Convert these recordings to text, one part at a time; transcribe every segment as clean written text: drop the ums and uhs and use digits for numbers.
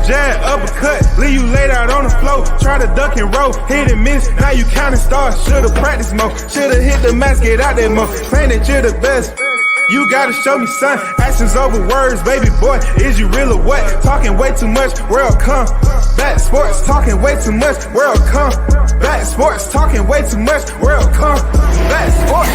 jab, uppercut, leave you laid out on the floor. Try to duck and roll, hit and miss, now you counting stars. Should've practiced more, should've hit the mask, get out there more. Saying that you're the best, you gotta show me, son. Actions over words, baby boy, is you real or what? Talking way too much, world come back. Sports, talking way too much, world come back. Sports, talking way too much, world come back. Sports.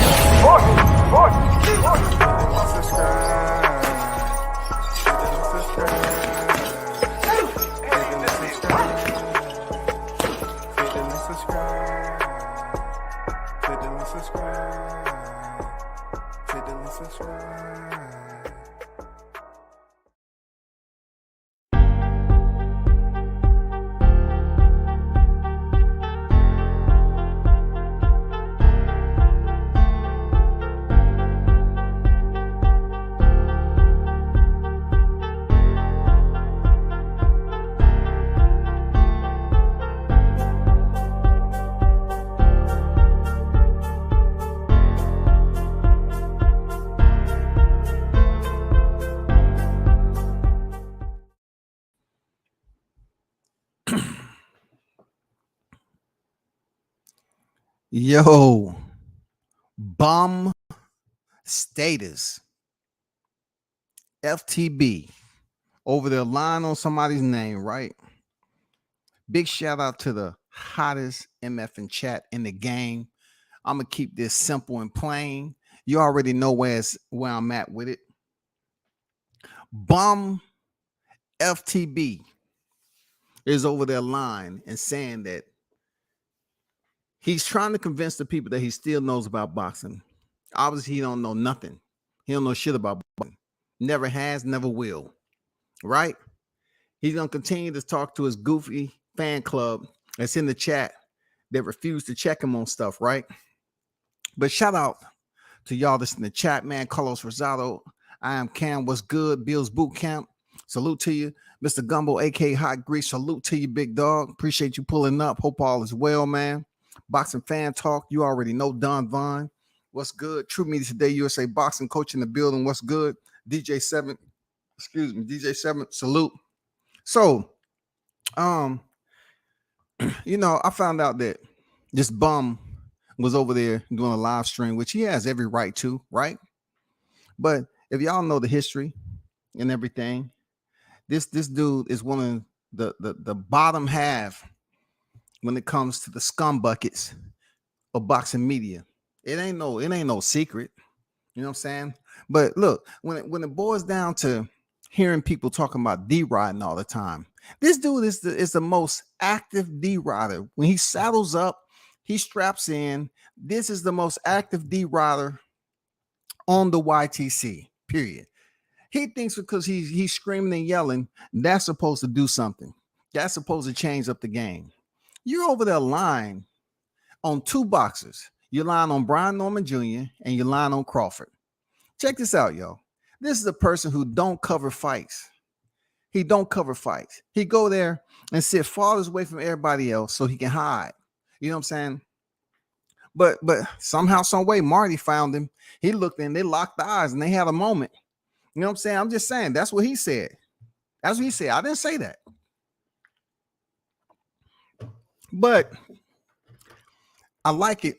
Yo, bum status, FTB, over there lying on somebody's name, right? Big shout out to the hottest MF in chat in the game. I'm gonna keep this simple and plain. You already know where I'm at with it. Bum FTB is over there lying and saying that he's trying to convince the people that he still knows about boxing. Obviously, he don't know nothing. He don't know shit about boxing. Never has, never will. Right? He's going to continue to talk to his goofy fan club that's in the chat that refuse to check him on stuff, right? But shout out to y'all that's in the chat, man. Carlos Rosado. I am Cam. What's good? Bill's Boot Camp. Salute to you. Mr. Gumbo, a.k.a. Hot Grease. Salute to you, big dog. Appreciate you pulling up. Hope all is well, man. Boxing Fan Talk, you already know Don Vaughn. What's good? True Media Today, USA Boxing Coach in the building. What's good? DJ 7, salute. So, I found out that this bum was over there doing a live stream, which he has every right to, right? But if y'all know the history and everything, this dude is one of the bottom half when it comes to the scum buckets of boxing media. It ain't no secret. You know what I'm saying? But look, when it boils down to hearing people talking about D-riding all the time, this dude is the most active D-rider. When he saddles up, he straps in. This is the most active D-rider on the YTC, period. He thinks because he's screaming and yelling, that's supposed to do something. That's supposed to change up the game. You're over there lying on two boxers. You're lying on Brian Norman Jr. and you're lying on Crawford. Check this out, yo. This is a person who don't cover fights. He don't cover fights. He go there and sit farthest away from everybody else so he can hide. You know what I'm saying? But somehow, some way, Marty found him. He looked in, they locked eyes, and they had a moment. You know what I'm saying? I'm just saying, that's what he said. That's what he said. I didn't say that. But I like it,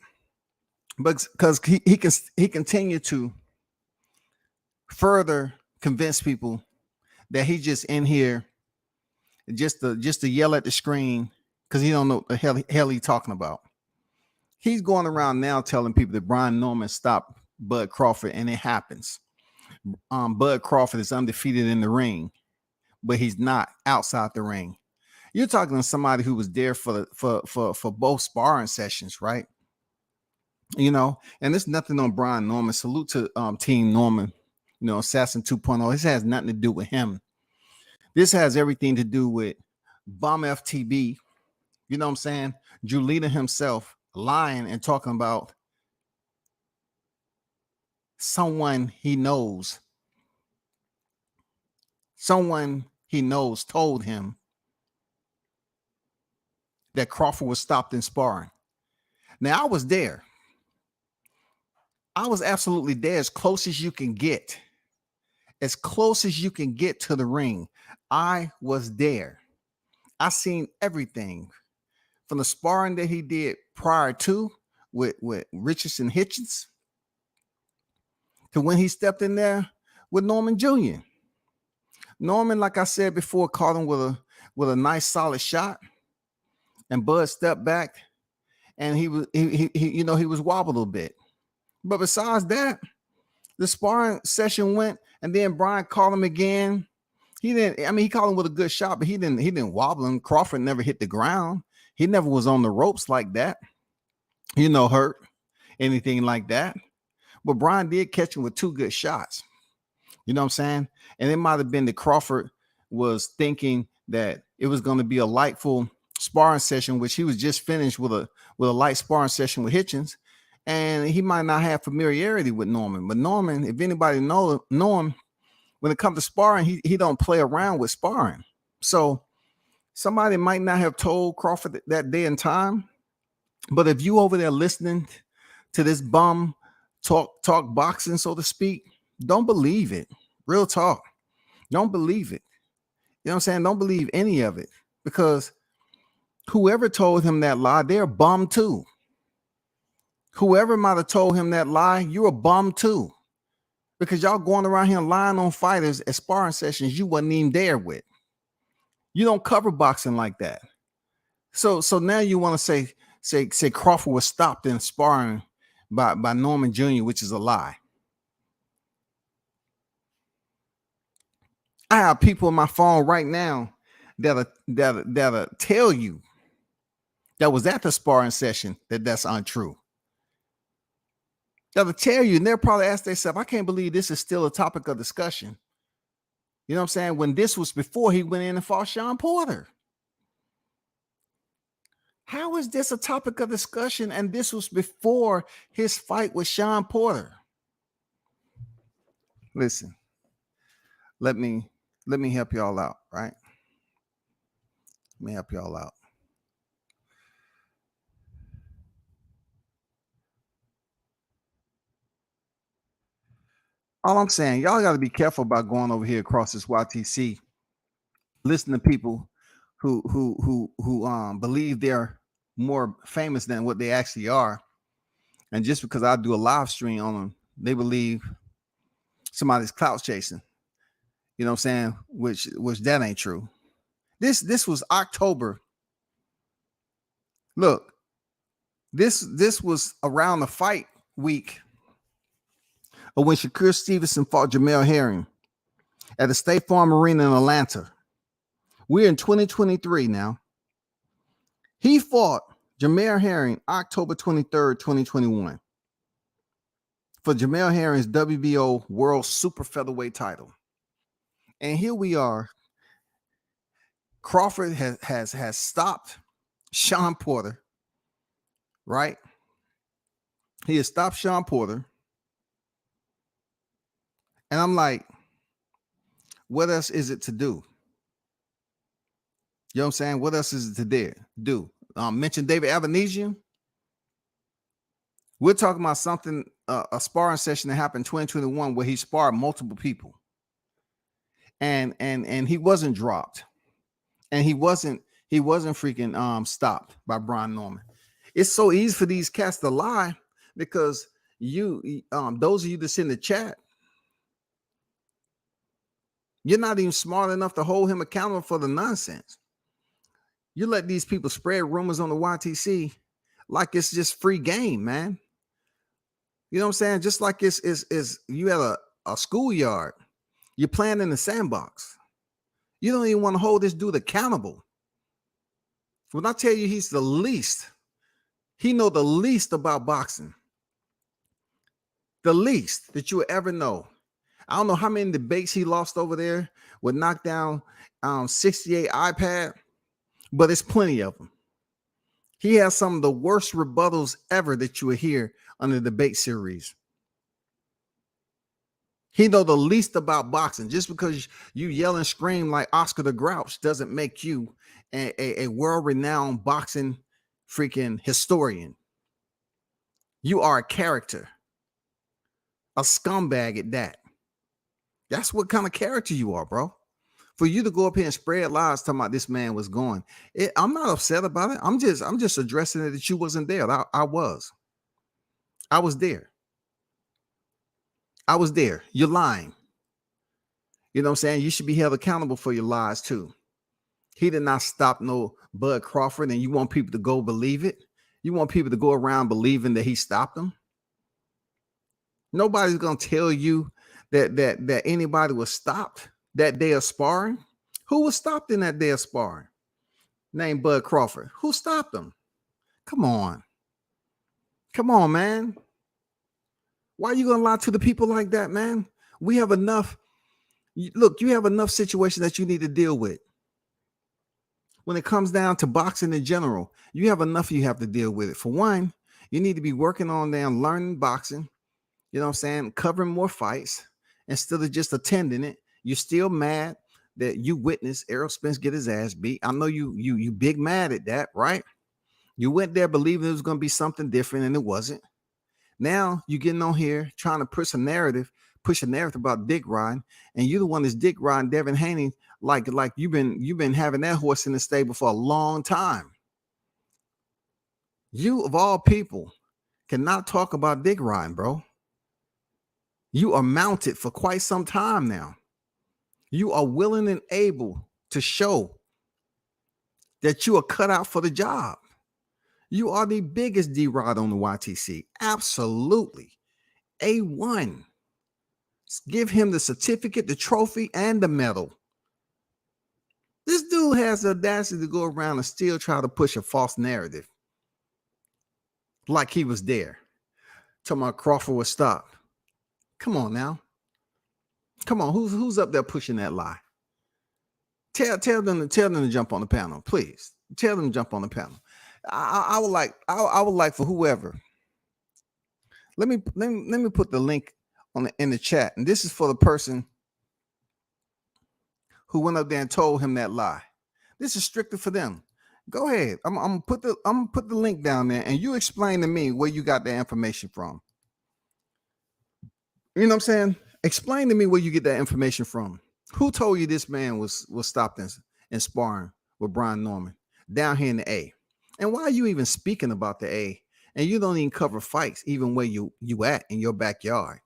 but because he continued to further convince people that he's just in here just to yell at the screen because he don't know the hell he's talking about. He's going around now telling people that Brian Norman stopped Bud Crawford, and it happens. Bud Crawford is undefeated in the ring, but he's not outside the ring. You're talking to somebody who was there for both sparring sessions, right? You know, and there's nothing on Brian Norman. Salute to Team Norman, you know, Assassin 2.0. This has nothing to do with him. This has everything to do with BumFTB. You know what I'm saying? Julita himself lying and talking about someone he knows. Someone he knows told him that Crawford was stopped in sparring. Now, I was there. I was absolutely there, as close as you can get. as close as you can get to the ring. I was there. I seen everything from the sparring that he did prior to with Richardson Hitchens to when he stepped in there with Norman Jr. Norman, like I said before, caught him with a nice solid shot, and Bud stepped back, and he was wobbled a bit. But besides that, the sparring session went, and then Brian called him again. He didn't. I mean, he called him with a good shot, but he didn't wobble him. Crawford never hit the ground. He never was on the ropes like that. Hurt anything like that. But Brian did catch him with 2 good shots. You know what I'm saying? And it might have been that Crawford was thinking that it was going to be a lightful sparring session, which he was just finished with a light sparring session with Hitchens, and he might not have familiarity with Norman. But Norman, if anybody know him, when it comes to sparring, he don't play around with sparring. So somebody might not have told Crawford that day and time, but if you over there listening to this bum talk boxing, so to speak, don't believe it. Real talk. Don't believe it. You know what I'm saying? Don't believe any of it, because whoever told him that lie, they're a bum too. Whoever might have told him that lie, you're a bum too, because y'all going around here lying on fighters at sparring sessions you wasn't even there with. You don't cover boxing like that. So now you want to say Crawford was stopped in sparring by Norman Jr., which is a lie. I have people on my phone right now that'll tell you that was at the sparring session that's untrue. That'll tell you, and they'll probably ask themselves, I can't believe this is still a topic of discussion. You know what I'm saying? When this was before he went in and fought Sean Porter. How is this a topic of discussion? And this was before his fight with Sean Porter. Listen, let me help y'all out, right? Let me help y'all out. All I'm saying, y'all got to be careful about going over here across this YTC. Listen to people who believe they're more famous than what they actually are, and just because I do a live stream on them, they believe somebody's clout chasing. You know what I'm saying? Which that ain't true. This was October. Look, this was around the fight week of when Shakur Stevenson fought Jamel Herring at the State Farm Arena in Atlanta. We're in 2023 now. He fought Jamel Herring October 23rd, 2021 for Jamel Herring's WBO World Super Featherweight title. And here we are. Crawford has stopped Sean Porter, right? He has stopped Sean Porter. And I'm like, what else is it to do? You know what I'm saying? What else is it to do? Mention David Avanesian. We're talking about something, a sparring session that happened in 2021 where he sparred multiple people. And he wasn't dropped. And he wasn't freaking stopped by Brian Norman. It's so easy for these cats to lie because those of you that's in the chat, you're not even smart enough to hold him accountable for the nonsense. You let these people spread rumors on the YTC like it's just free game, man. You know what I'm saying? Just like it's you at a schoolyard. You're playing in the sandbox. You don't even want to hold this dude accountable. When I tell you he's the least, he know the least about boxing. The least that you will ever know. I don't know how many debates he lost over there with knockdown 68 iPad, but it's plenty of them. He has some of the worst rebuttals ever that you will hear on the debate series. He know the least about boxing. Just because you yell and scream like Oscar the Grouch doesn't make you a world-renowned boxing freaking historian. You are a character, a scumbag at that. That's what kind of character you are, bro. For you to go up here and spread lies talking about this man was going, I'm not upset about it. I'm just addressing it that you wasn't there. I was. I was there. I was there. You're lying. You know what I'm saying? You should be held accountable for your lies too. He did not stop no Bud Crawford, and you want people to go believe it? You want people to go around believing that he stopped them? Nobody's gonna tell you that anybody was stopped that day of sparring. Who was stopped in that day of sparring? Named Bud Crawford. Who stopped him? Come on. Come on, man. Why are you gonna lie to the people like that, man? We have enough. Look, you have enough situations that you need to deal with. When it comes down to boxing in general, you have enough you have to deal with it. For one, you need to be working on them learning boxing, you know what I'm saying, covering more fights instead of just attending it. You're still mad that you witnessed Errol Spence get his ass beat. I know you big mad at that, right? You went there believing it was going to be something different, and it wasn't. Now you're getting on here trying to push a narrative about dick riding, and you're the one that's dick riding Devin Haney like you've been having that horse in the stable for a long time. You of all people cannot talk about dick riding, bro. You are mounted for quite some time now. You are willing and able to show that you are cut out for the job. You are the biggest D-Rod on the YTC. Absolutely. A1. Give him the certificate, the trophy, and the medal. This dude has the audacity to go around and still try to push a false narrative. Like he was there. Talking about Crawford was stopped. Come on now. Come on, who's up there pushing that lie? Tell them to jump on the panel, please. Tell them to jump on the panel. I would like for whoever. Let me put the link in the chat, and this is for the person who went up there and told him that lie. This is strictly for them. Go ahead. I'm gonna put the link down there, and you explain to me where you got that information from. You know what I'm saying? Explain to me where you get that information from. Who told you this man was stopped in sparring with Brian Norman down here in the A? And why are you even speaking about the A? And you don't even cover fights, even where you at in your backyard.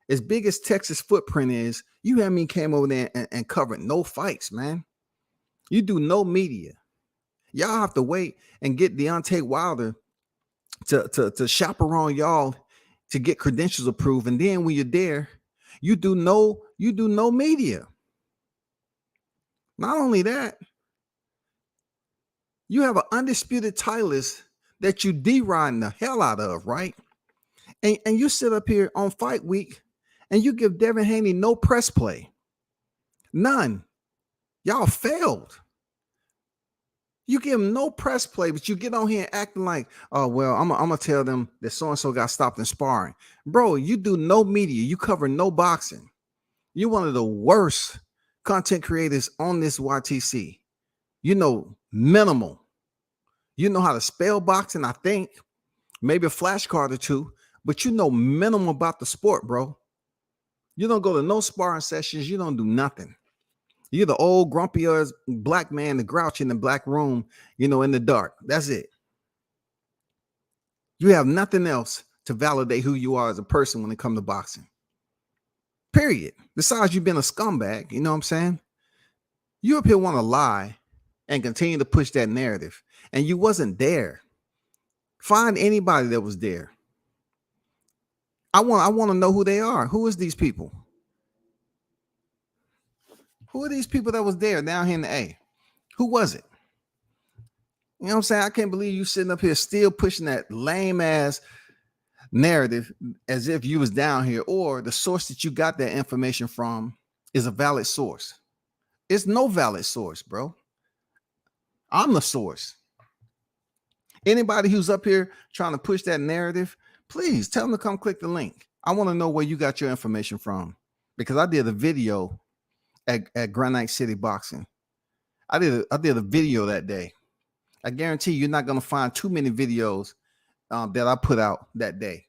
As big as Texas footprint is, you haven't even came over there and covered no fights, man. You do no media. Y'all have to wait and get Deontay Wilder to chaperone y'all to get credentials approved. And then when you're there, you do no media. Not only that, you have an undisputed titleist that you D-riding the hell out of, right? And you sit up here on fight week and you give Devin Haney no press play. None. Y'all failed. You give him no press play, but you get on here acting like, oh, well, I'm going to tell them that so-and-so got stopped in sparring. Bro, you do no media. You cover no boxing. You're one of the worst content creators on this YTC. You know minimal. You know how to spell boxing, I think. Maybe a flashcard or two, but you know minimal about the sport, bro. You don't go to no sparring sessions. You don't do nothing. You're the old grumpy ass black man, the grouch in the black room, in the dark. That's it. You have nothing else to validate who you are as a person when it comes to boxing. Period. Besides you being a scumbag, you know what I'm saying? You up here want to lie and continue to push that narrative. And you wasn't there. Find anybody that was there. I want to know who they are. Who is these people? Who are these people that was there down here in the A? Who was it? You know what I'm saying? I can't believe you sitting up here still pushing that lame ass narrative as if you was down here, or the source that you got that information from is a valid source. It's no valid source, bro. I'm the source. Anybody who's up here trying to push that narrative, please tell them to come click the link. I want to know where you got your information from, because I did a video at Granite City Boxing. I did a video that day. I guarantee you're not going to find too many videos that I put out that day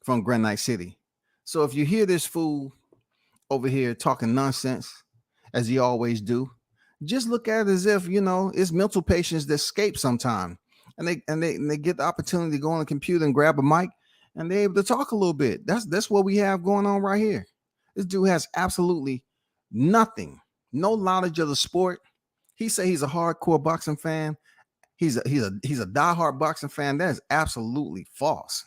from Granite City. So if you hear this fool over here talking nonsense as he always do. Just look at it as if, you know, it's mental patients that escape sometime. And they get the opportunity to go on the computer and grab a mic and they're able to talk a little bit. That's what we have going on right here. This dude has absolutely nothing, no knowledge of the sport. He say he's a hardcore boxing fan. He's a diehard boxing fan. That is absolutely false.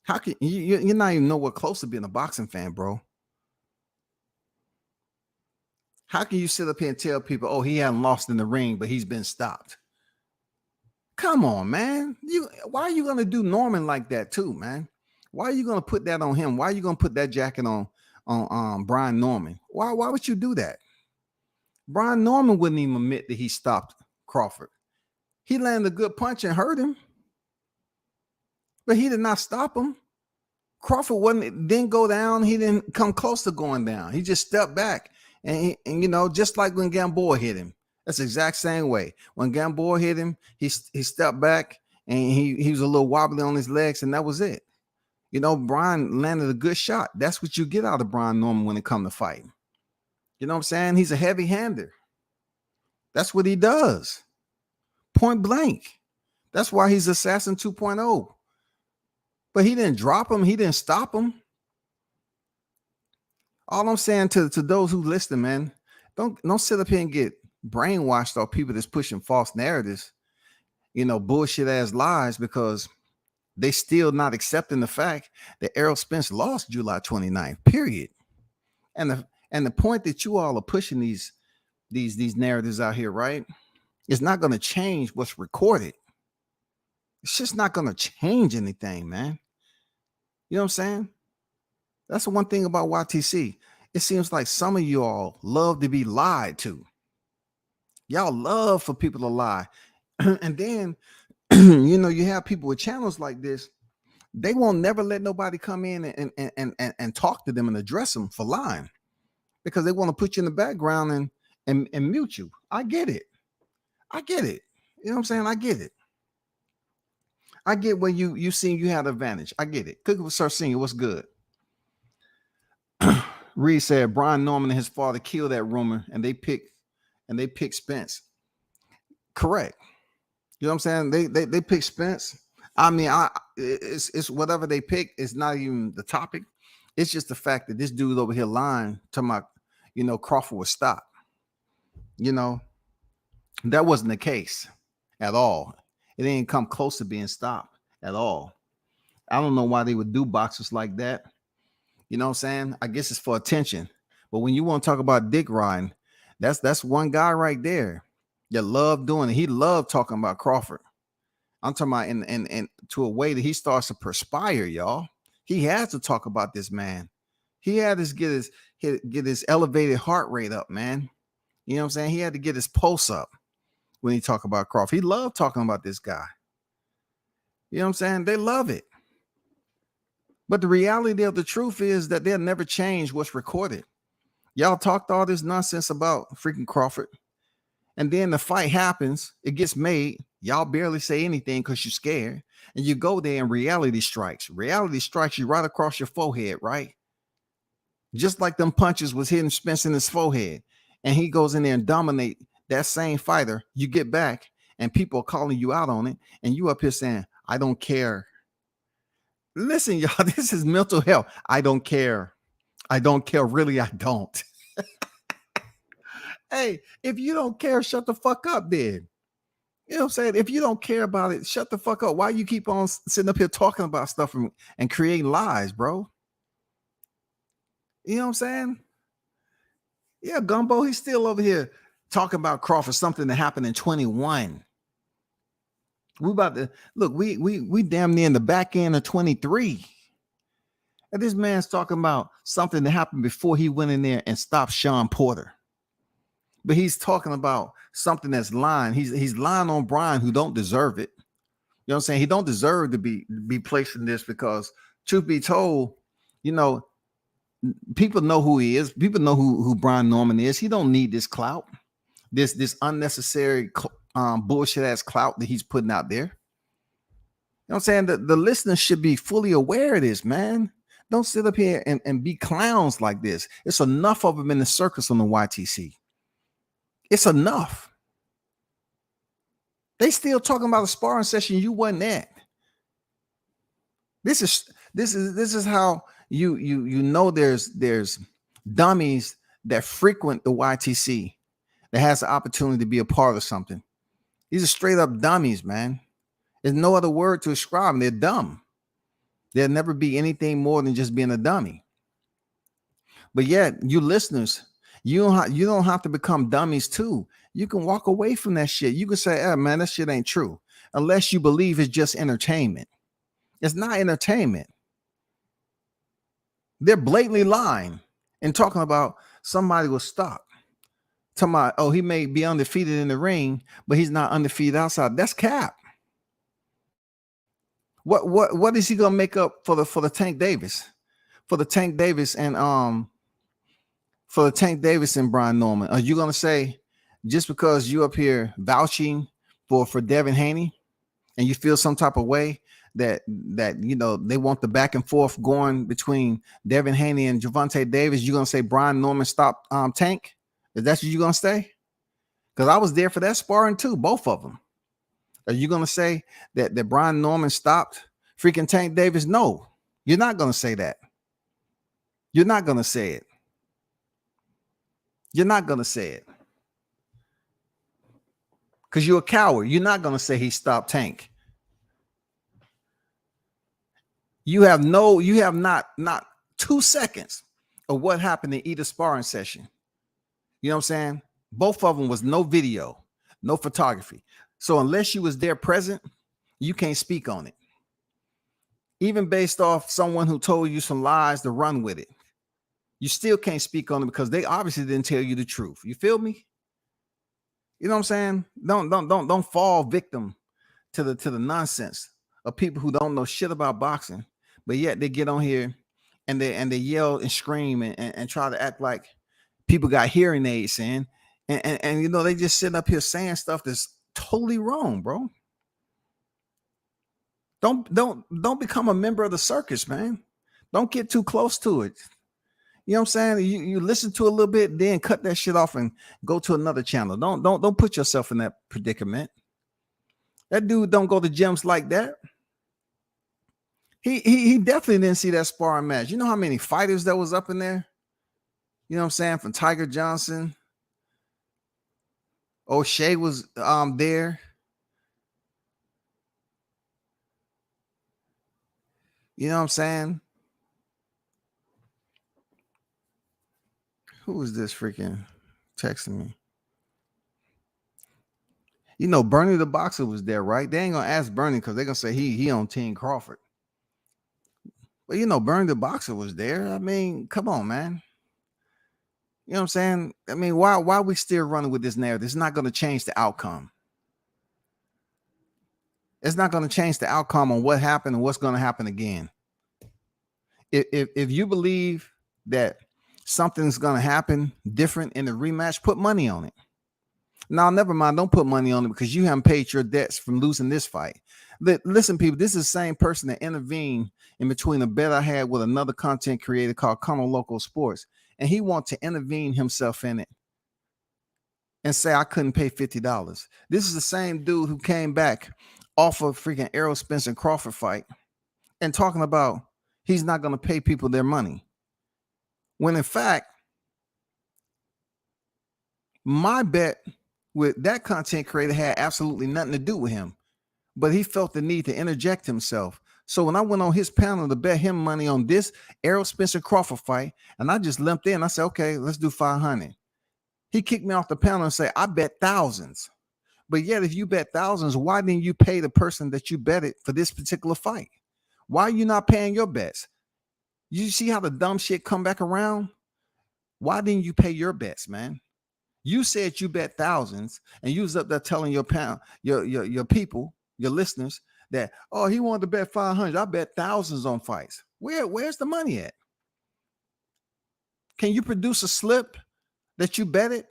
How can you're not even nowhere close to being a boxing fan, bro? How can you sit up here and tell people, oh, he hadn't lost in the ring, but he's been stopped? Come on, man. Why are you gonna do Norman like that too, man? Why are you gonna put that on him? Why are you gonna put that jacket on Brian Norman? Why would you do that? Brian Norman wouldn't even admit that he stopped Crawford. He landed a good punch and hurt him, but he did not stop him. Crawford didn't go down. He didn't come close to going down. He just stepped back. And you know, just like when Gamboa hit him, that's the exact same way. When Gamboa hit him, he stepped back and he was a little wobbly on his legs, and that was it. You know, Brian landed a good shot. That's what you get out of Brian Norman when it comes to fighting. You know what I'm saying? He's a heavy hander. That's what he does. Point blank. That's why he's Assassin 2.0. But he didn't drop him. He didn't stop him. All I'm saying to those who listen, man, don't sit up here and get brainwashed off people that's pushing false narratives, you know, bullshit ass lies, because they still not accepting the fact that Errol Spence lost July 29th, period. And the point that you all are pushing these narratives out here, right? It's not going to change what's recorded. It's just not going to change anything, man. You know what I'm saying? That's the one thing about YTC. It seems like some of you all love to be lied to. Y'all love for people to lie. And then, you know, you have people with channels like this. They won't never let nobody come in and talk to them and address them for lying, because they want to put you in the background and mute you. I get it. I get it. You know what I'm saying? I get it. I get where you seen you had advantage. I get it. Cooking with Sir Senior, what's good? Reed said Brian Norman and his father killed that rumor, and they picked Spence. Correct. You know what I'm saying? They picked Spence. I mean, it's whatever they pick. It's not even the topic. It's just the fact that this dude over here lying, talking about, you know, Crawford was stopped. You know, that wasn't the case at all. It didn't come close to being stopped at all. I don't know why they would do boxers like that. You know what I'm saying? I guess it's for attention. But when you want to talk about dick riding, that's one guy right there that loved doing it. He loved talking about Crawford. I'm talking about in to a way that he starts to perspire, y'all. He has to talk about this man. He had to get his elevated heart rate up, man. You know what I'm saying? He had to get his pulse up when he talked about Crawford. He loved talking about this guy. You know what I'm saying? They love it. But the reality of the truth is that they'll never change what's recorded. Y'all talked all this nonsense about freaking Crawford, and then the fight happens. It gets made. Y'all barely say anything because you're scared. And you go there and reality strikes. Reality strikes you right across your forehead, right? Just like them punches was hitting Spence in his forehead. And he goes in there and dominate that same fighter. You get back and people are calling you out on it. And you up here saying, I don't care. Listen, y'all, this is mental health. I don't care. I don't care. Really, I don't. Hey, if you don't care, shut the fuck up then. You know what I'm saying? If you don't care about it, shut the fuck up. Why you keep on sitting up here talking about stuff and creating lies, bro? You know what I'm saying? Yeah, Gumbo, he's still over here talking about Crawford, something that happened in 21. We about to look, we damn near in the back end of 23. And this man's talking about something that happened before he went in there and stopped Sean Porter. But he's talking about something that's lying. He's lying on Brian, who don't deserve it. You know what I'm saying? He don't deserve to be placed in this, because truth be told, you know, people know who he is. People know who Brian Norman is. He don't need this clout, this unnecessary bullshit ass clout that he's putting out there. You know what I'm saying? The listeners should be fully aware of this, man. Don't sit up here and be clowns like this. It's enough of them in the circus on the YTC. It's enough. They still talking about a sparring session you wasn't at. This is how you know there's dummies that frequent the YTC that has the opportunity to be a part of something. These are straight up dummies, man. There's no other word to describe them. They're dumb. There'll never be anything more than just being a dummy. But yet, you listeners, you don't have to become dummies too. You can walk away from that shit. You can say, man, that shit ain't true. Unless you believe it's just entertainment. It's not entertainment. They're blatantly lying and talking about somebody will stop. Talking about, oh, he may be undefeated in the ring, but he's not undefeated outside. That's cap. What is he gonna make up for the Tank Davis? For the Tank Davis and Brian Norman? Are you gonna say just because you up here vouching for Devin Haney and you feel some type of way that you know they want the back and forth going between Devin Haney and Gervonta Davis, you're gonna say Brian Norman stopped Tank? Is that what you're gonna say? Because I was there for that sparring too, both of them. Are you gonna say that Brian Norman stopped freaking Tank Davis? No, you're not gonna say that. You're not gonna say it. You're not gonna say it. Because you're a coward. You're not gonna say he stopped Tank. You have not 2 seconds of what happened in either sparring session. You know what I'm saying? Both of them was no video, no photography. So unless you was there present, you can't speak on it. Even based off someone who told you some lies to run with it, you still can't speak on it because they obviously didn't tell you the truth. You feel me? You know what I'm saying? Don't fall victim to the nonsense of people who don't know shit about boxing, but yet they get on here and they yell and scream and try to act like people got hearing aids, and you know they just sitting up here saying stuff that's totally wrong, bro. Don't become a member of the circus, man. Don't get too close to it. You know what I'm saying? You listen to a little bit, then cut that shit off and go to another channel. Don't put yourself in that predicament. That dude don't go to gyms like that. He definitely didn't see that sparring match. You know how many fighters that was up in there? You know what I'm saying? From Tiger Johnson. O'Shea was there. You know what I'm saying? Who is this freaking texting me? You know, Bernie the boxer was there, right? They ain't gonna ask Bernie because they're gonna say he on Team Crawford. But you know, Bernie the boxer was there. I mean, come on, man. You know what I'm saying? I mean, why are we still running with this narrative? It's not going to change the outcome. It's not going to change the outcome on what happened and what's going to happen again. If you believe that something's going to happen different in the rematch, put money on it. Now, never mind. Don't put money on it because you haven't paid your debts from losing this fight. Listen, people, this is the same person that intervened in between a bet I had with another content creator called Colonel Local Sports. And he wants to intervene himself in it and say, I couldn't pay $50. This is the same dude who came back off of freaking Errol Spence and Crawford fight and talking about he's not going to pay people their money. When in fact, my bet with that content creator had absolutely nothing to do with him, but he felt the need to interject himself. So when I went on his panel to bet him money on this Errol Spence and Crawford fight, and I just limped in, I said, okay, let's do 500. He kicked me off the panel and said, I bet thousands. But yet, if you bet thousands, why didn't you pay the person that you betted for this particular fight? Why are you not paying your bets? You see how the dumb shit come back around? Why didn't you pay your bets, man? You said you bet thousands, and you was up there telling your panel, your people, your listeners, that, oh, he wanted to bet 500. I bet thousands on fights. Where's the money at? Can you produce a slip that you betted?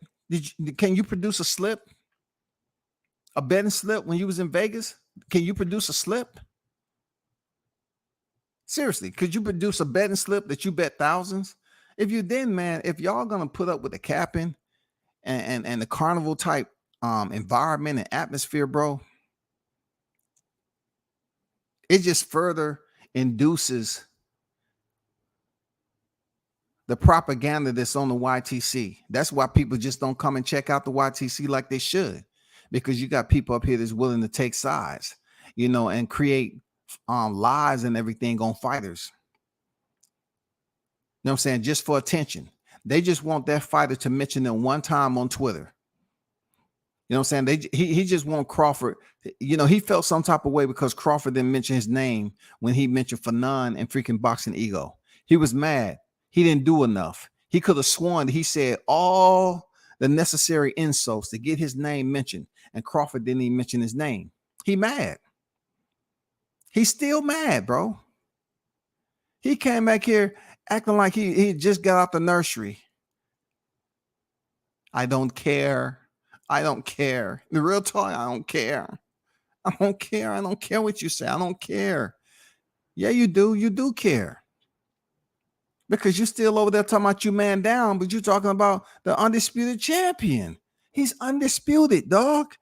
Can you produce a slip? A betting slip when you was in Vegas? Can you produce a slip? Seriously, could you produce a betting slip that you bet thousands? If you did, man, if y'all gonna put up with the capping and the carnival type environment and atmosphere, bro, it just further induces the propaganda that's on the YTC. That's why people just don't come and check out the YTC like they should, because you got people up here that's willing to take sides, and create lies and everything on fighters. You know what I'm saying? Just for attention. They just want that fighter to mention them one time on Twitter. You know what I'm saying? He just want Crawford. He felt some type of way because Crawford didn't mention his name when he mentioned Fanon and freaking Boxing Ego. He was mad. He didn't do enough. He could have sworn that he said all the necessary insults to get his name mentioned, and Crawford didn't even mention his name. He mad. He's still mad, bro. He came back here acting like he just got out the nursery. I don't care. I don't care. The real talk, I don't care. I don't care. I don't care what you say. I don't care. Yeah, you do. You do care. Because you're still over there talking about you man down, but you're talking about the undisputed champion. He's undisputed, dog.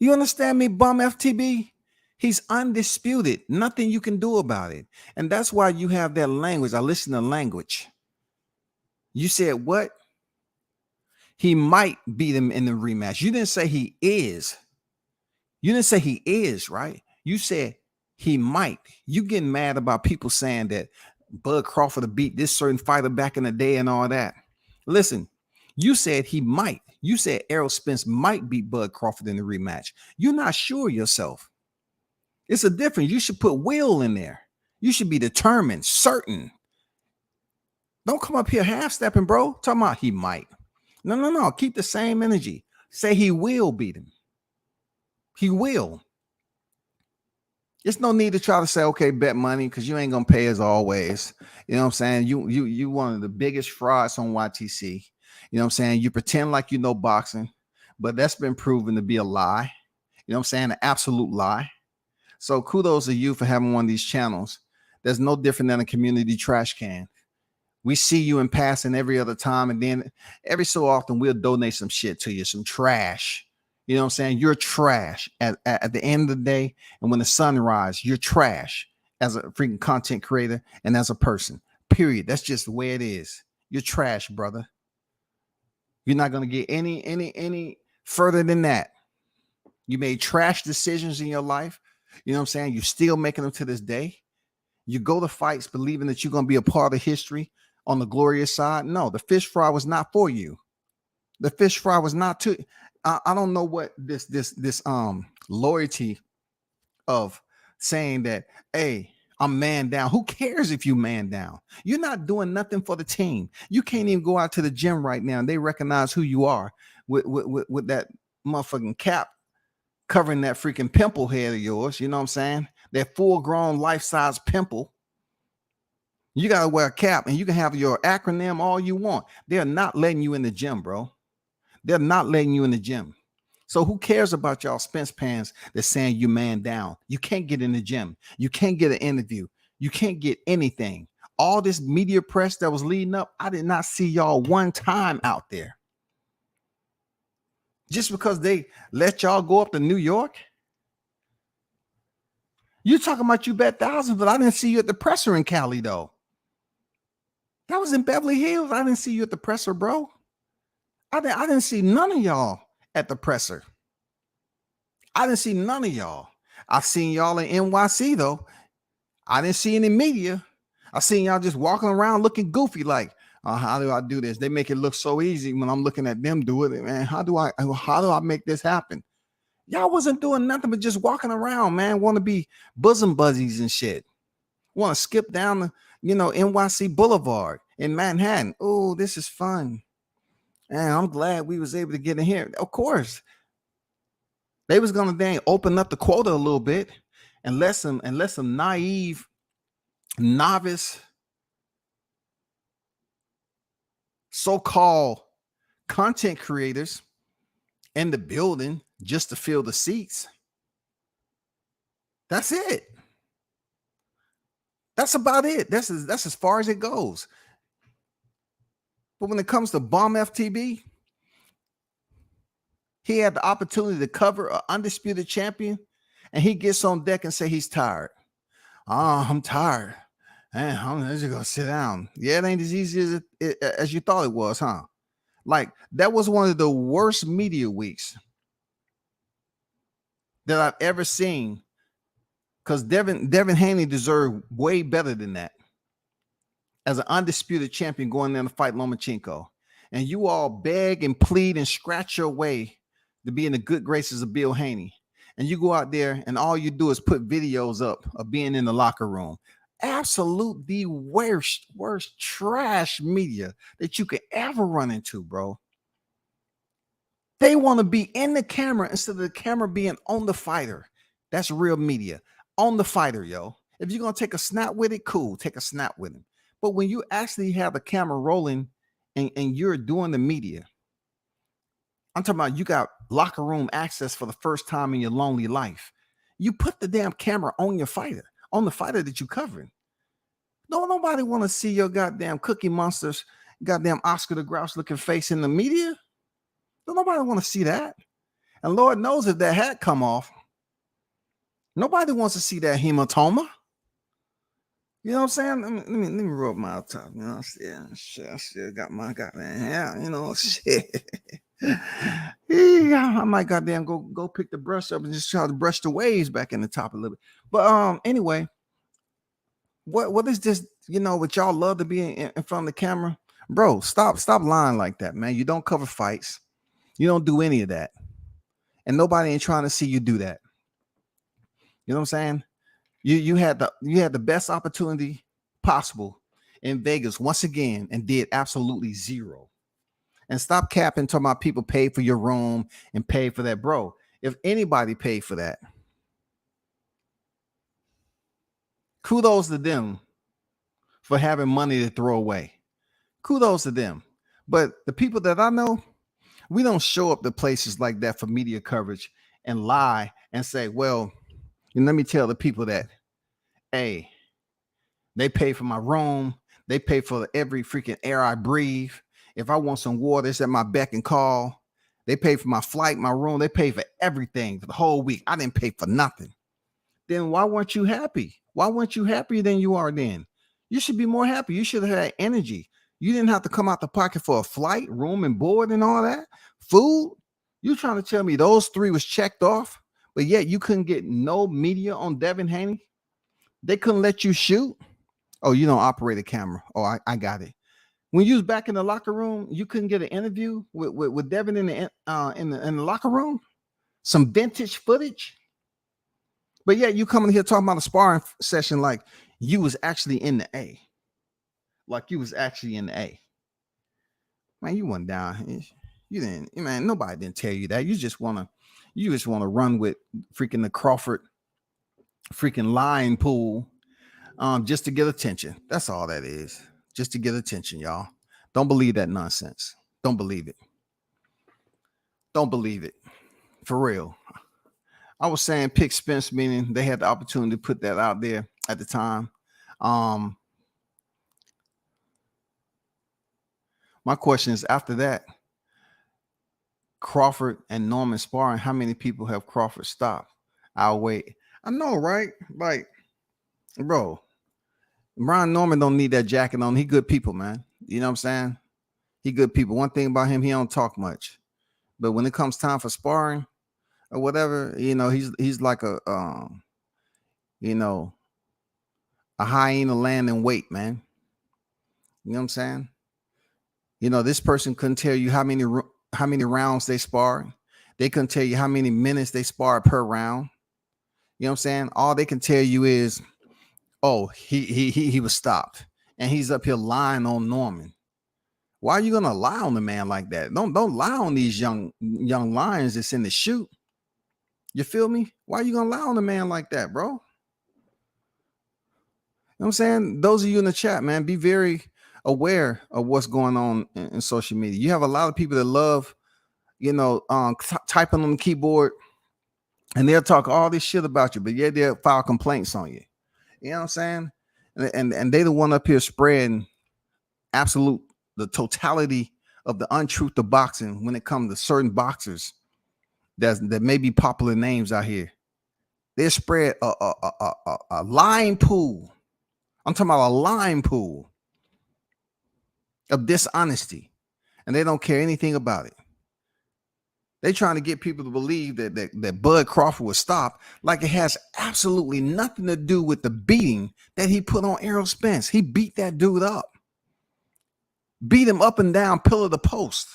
You understand me, BumFTB? He's undisputed. Nothing you can do about it. And that's why you have that language. I listen to language. You said what? He might beat him in the rematch. You didn't say he is. You didn't say he is, right? You said he might. You getting mad about people saying that Bud Crawford beat this certain fighter back in the day and all that. Listen, you said he might. You said Errol Spence might beat Bud Crawford in the rematch. You're not sure yourself. It's a difference. You should put will in there. You should be determined, certain. Don't come up here half-stepping, bro. Talking about he might. No. Keep the same energy. Say he will beat him. He will. It's no need to try to say, okay, bet money, because you ain't gonna pay as always. You know what I'm saying? You one of the biggest frauds on YTC. You know what I'm saying? You pretend like you know boxing, but that's been proven to be a lie. You know what I'm saying? An absolute lie. So kudos to you for having one of these channels. There's no different than a community trash can. We see you in passing every other time, and then every so often we'll donate some shit to you, some trash. You know what I'm saying? You're trash at the end of the day, and when the sun rises, you're trash as a freaking content creator and as a person. Period. That's just the way it is. You're trash, brother. You're not gonna get any further than that. You made trash decisions in your life. You know what I'm saying? You're still making them to this day. You go to fights believing that you're gonna be a part of history on the glorious side. No, the fish fry was not for you. The fish fry was not to. I don't know what this loyalty of saying that, hey, I'm man down. Who cares if you man down? You're not doing nothing for the team. You can't even go out to the gym right now and they recognize who you are with that motherfucking cap covering that freaking pimple head of yours. You know what I'm saying? That full-grown life-size pimple. You got to wear a cap and you can have your acronym all you want. They're not letting you in the gym, bro. They're not letting you in the gym. So who cares about y'all Spence pants that's saying you man down? You can't get in the gym. You can't get an interview. You can't get anything. All this media press that was leading up, I did not see y'all one time out there. Just because they let y'all go up to New York? You talking about you bet thousands, but I didn't see you at the presser in Cali, though. That was in Beverly Hills. I didn't see you at the presser, bro. I didn't see none of y'all at the presser. I didn't see none of y'all. I've seen y'all in NYC, though. I didn't see any media. I seen y'all just walking around looking goofy like, how do I do this? They make it look so easy when I'm looking at them do it. Man, how do I make this happen? Y'all wasn't doing nothing but just walking around, man. Want to be bosom buddies and shit. Want to skip down the, NYC Boulevard in Manhattan. Oh, this is fun. And I'm glad we was able to get in here. Of course. They was gonna dang open up the quota a little bit and let some naive novice so-called content creators in the building just to fill the seats. That's it. That's about it. That's as far as it goes. But when it comes to BumFTB, he had the opportunity to cover an undisputed champion, and he gets on deck and say he's tired. Oh, I'm tired. Man, I'm just gonna sit down. Yeah, it ain't as easy as you thought it was, huh? Like, that was one of the worst media weeks that I've ever seen. Because Devin Haney deserved way better than that as an undisputed champion going there to fight Lomachenko. And you all beg and plead and scratch your way to be in the good graces of Bill Haney. And you go out there and all you do is put videos up of being in the locker room. Absolute the worst trash media that you could ever run into, bro. They want to be in the camera instead of the camera being on the fighter. That's real media. On the fighter, yo. If you're going to take a snap with it, cool. Take a snap with him. But when you actually have the camera rolling and you're doing the media, I'm talking about you got locker room access for the first time in your lonely life. You put the damn camera on your fighter, on the fighter that you're covering. Nobody want to see your goddamn Cookie Monsters, goddamn Oscar the Grouch looking face in the media. Nobody want to see that. And Lord knows if that hat come off, nobody wants to see that hematoma. You know what I'm saying? Let me rub my top. You know, I still got my goddamn hair. You know, shit. Yeah, I might goddamn go pick the brush up and just try to brush the waves back in the top a little bit. But anyway, what is this? You know, what y'all love to be in front of the camera, bro? Stop lying like that, man. You don't cover fights. You don't do any of that, and nobody ain't trying to see you do that. You know what I'm saying? You had the best opportunity possible in Vegas once again and did absolutely zero. And stop capping, talking about people paid for your room and paid for that, bro. If anybody paid for that, kudos to them for having money to throw away. Kudos to them. But the people that I know, we don't show up to places like that for media coverage and lie and say, well, and let me tell the people that, hey, they pay for my room. They pay for every freaking air I breathe. If I want some water, it's at my beck and call. They pay for my flight, my room. They pay for everything for the whole week. I didn't pay for nothing. Then why weren't you happy? Why weren't you happier than you are then? You should be more happy. You should have had energy. You didn't have to come out the pocket for a flight, room and board and all that. Food. You trying to tell me those three was checked off, but yet you couldn't get no media on Devin Haney? They couldn't let you shoot? Oh, you don't operate a camera. Oh, I got it. When you was back in the locker room, you couldn't get an interview with Devin in the locker room? Some vintage footage? But yeah, you coming here talking about a sparring session like you was actually in the A. Like you was actually in the A. Man, you went down. You didn't, man, nobody didn't tell you that. You just wanna run with freaking the Crawford freaking line pool just to get attention. That's all that is. Just to get attention, y'all. Don't believe that nonsense. Don't believe it. Don't believe it. For real. I was saying pick Spence, meaning they had the opportunity to put that out there at the time. My question is, after that, Crawford and Norman sparring, how many people have Crawford stopped? I'll wait. I know, right? Like, bro, Brian Norman don't need that jacket on. He good people, man. You know what I'm saying? He good people. One thing about him, he don't talk much. But when it comes time for sparring or whatever, you know, he's like a hyena laying in wait, man. You know what I'm saying? You know, this person couldn't tell you how many rounds they sparred. They couldn't tell you how many minutes they sparred per round. You know what I'm saying? All they can tell you is, oh, he was stopped, and he's up here lying on Norman. Why are you gonna lie on the man like that? Don't lie on these young lions that's in the shoot. You feel me? Why are you gonna lie on a man like that, bro? You know what I'm saying? Those of you in the chat, man, be very aware of what's going on in social media. You have a lot of people that love, typing on the keyboard, and they'll talk all this shit about you, but yeah, they'll file complaints on you. You know what I'm saying? and they the one up here spreading absolute the totality of the untruth of boxing when it comes to certain boxers that may be popular names out here. They spread a lying pool. I'm talking about a lying pool of dishonesty, and they don't care anything about it. They trying to get people to believe that Bud Crawford was stopped, like it has absolutely nothing to do with the beating that he put on Errol Spence. He beat that dude up, beat him up and down, pillar to post.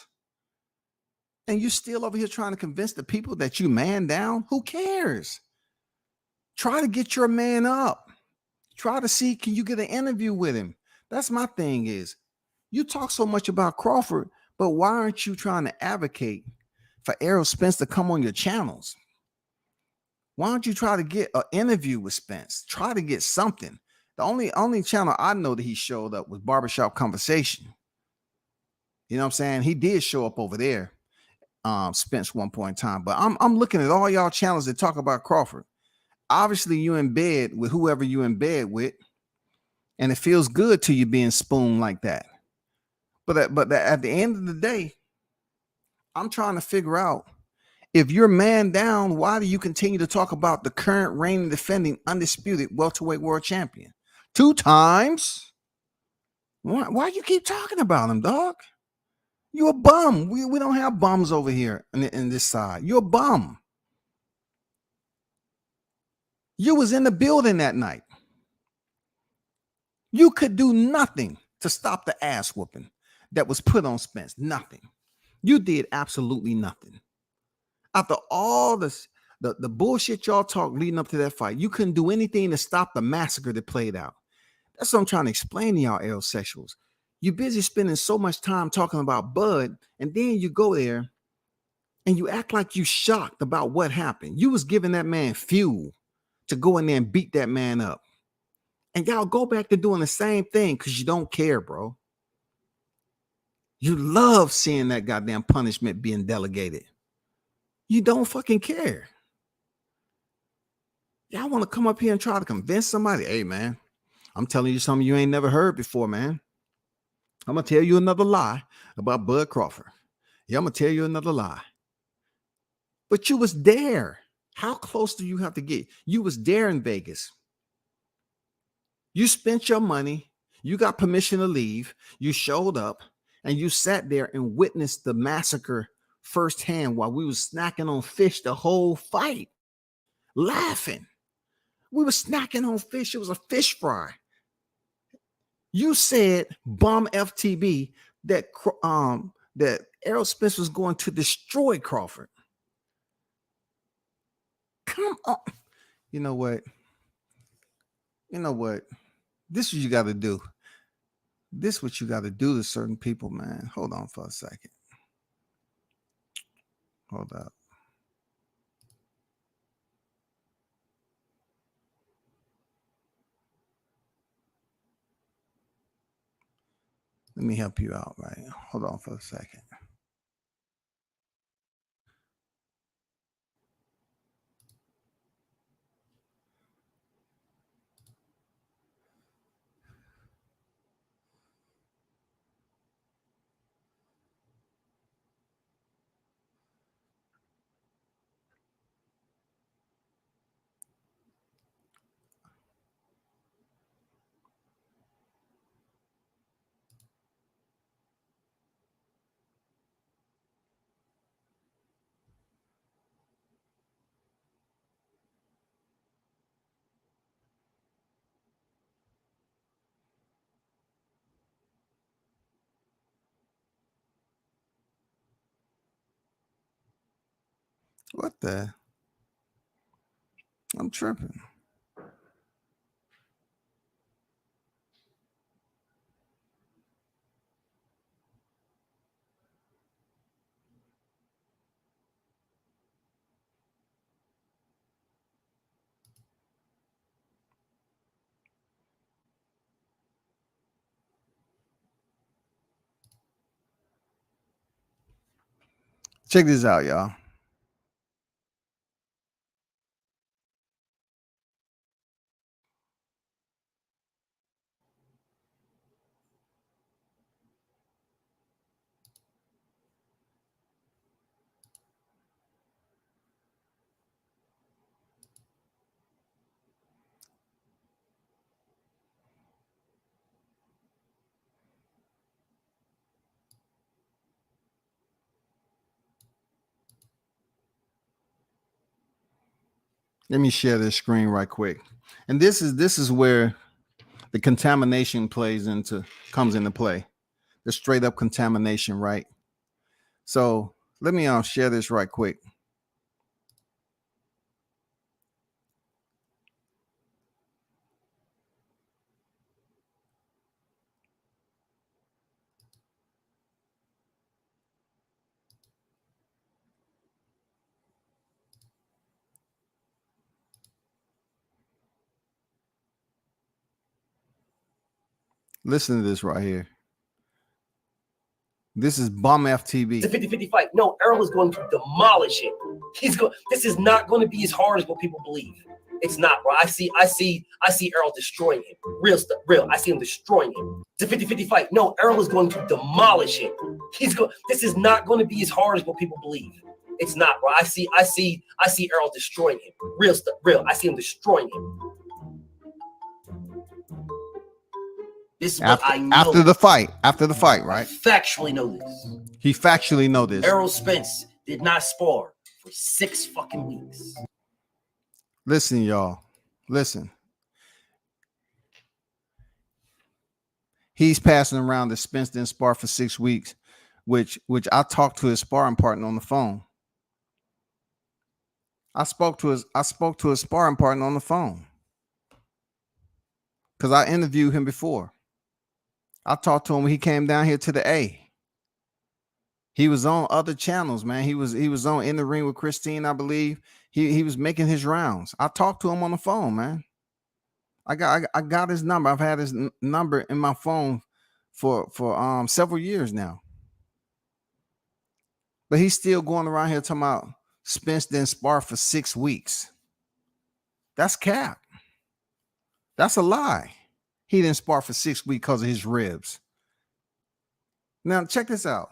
And you still over here trying to convince the people that you man down? Who cares? Try to get your man up. Try to see, can you get an interview with him? That's my thing is, you talk so much about Crawford, but why aren't you trying to advocate for Errol Spence to come on your channels? Why don't you try to get an interview with Spence? Try to get something. The only channel I know that he showed up was Barbershop Conversation. You know what I'm saying? He did show up over there, Spence one point in time. But I'm looking at all y'all channels that talk about Crawford. Obviously, you in bed with whoever you in bed with, and it feels good to you being spooned like that. But at the end of the day, I'm trying to figure out, if you're man down, why do you continue to talk about the current reigning defending undisputed welterweight world champion 2 times? Why you keep talking about him, dog? You a bum. We don't have bums over here in this side. You're a bum. You was in the building that night. You could do nothing to stop the ass whooping that was put on Spence. Nothing. You did absolutely nothing. After all this, the bullshit y'all talk leading up to that fight, you couldn't do anything to stop the massacre that played out. That's what I'm trying to explain to y'all aerosexuals. You're busy spending so much time talking about Bud, and then you go there and you act like you shocked about what happened. You was giving that man fuel to go in there and beat that man up. And y'all go back to doing the same thing because you don't care, bro. You love seeing that goddamn punishment being delegated. You don't fucking care. Y'all want to come up here and try to convince somebody, hey, man, I'm telling you something you ain't never heard before, man. I'm going to tell you another lie about Bud Crawford. Yeah, I'm going to tell you another lie. But you was there. How close do you have to get? You was there in Vegas. You spent your money. You got permission to leave. You showed up and you sat there and witnessed the massacre firsthand while we was snacking on fish the whole fight, laughing. We were snacking on fish. It was a fish fry. You said BumFTB that Errol Spence was going to destroy Crawford. Come on. You know what? This is what you got to do. This is what you got to do to certain people, man. Hold on for a second. Hold up. Let me help you out, right? Hold on for a second. What the? I'm tripping. Check this out, y'all. Let me share this screen right quick. And this is where the contamination comes into play. The straight up contamination, right? So let me share this right quick. Listen to this right here. This is BumFTB. It's a 50-50 fight. No, Errol is going to demolish him. This is not going to be as hard as what people believe. It's not, bro. I see Errol destroying him. Real. I see him destroying him. It's a 50-50 fight. No, Errol is going to demolish him. This is not going to be as hard as what people believe. It's not, bro. I see Errol destroying him. Real. I see him destroying him. This is what I know. After the fight, right? I factually know this. He factually know this. Errol Spence did not spar for 6 fucking weeks. Listen, y'all. Listen. He's passing around that Spence didn't spar for 6 weeks, which I talked to his sparring partner on the phone. I spoke to his sparring partner on the phone because I interviewed him before. I talked to him when he came down here to the A. He was on other channels, man. He was on In the Ring with Christine, I believe. He was making his rounds. I talked to him on the phone, man. I got his number. I've had his number in my phone for several years now. But he's still going around here talking about Spence didn't spar for 6 weeks. That's cap. That's a lie. He didn't spar for 6 weeks because of his ribs. Now, check this out.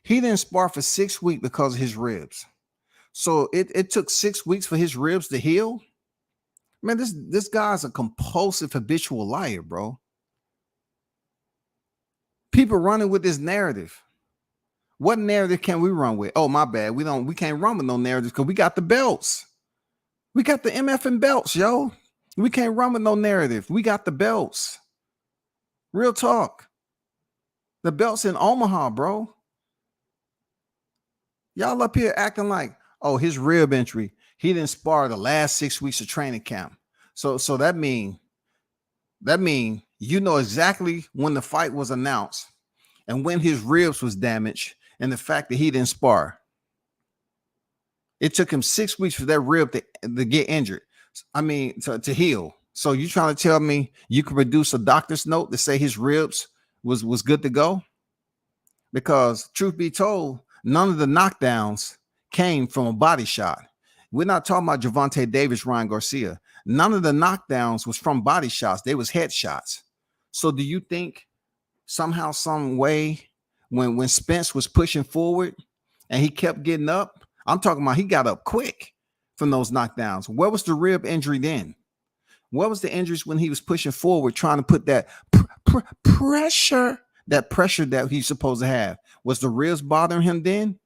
He didn't spar for 6 weeks because of his ribs. So it took 6 weeks for his ribs to heal. Man, this guy's a compulsive, habitual liar, bro. People running with this narrative. What narrative can we run with? Oh, my bad. We can't run with no narratives because we got the belts. We got the MFing belts, yo. We can't run with no narrative. We got the belts. Real talk. The belts in Omaha, bro. Y'all up here acting like, oh, his rib injury. He didn't spar the last 6 weeks of training camp. So that mean you know exactly when the fight was announced and when his ribs was damaged and the fact that he didn't spar. It took him 6 weeks for that rib to get injured. I mean, to heal. So you trying to tell me you can produce a doctor's note to say his ribs was good to go? Because truth be told, none of the knockdowns came from a body shot. We're not talking about Gervonta Davis, Ryan Garcia. None of the knockdowns was from body shots. They was head shots. So do you think somehow, some way, when Spence was pushing forward and he kept getting up, I'm talking about he got up quick from those knockdowns. Where was the rib injury then? What was the injuries when he was pushing forward, trying to put that pressure that he's supposed to have? Was the ribs bothering him then?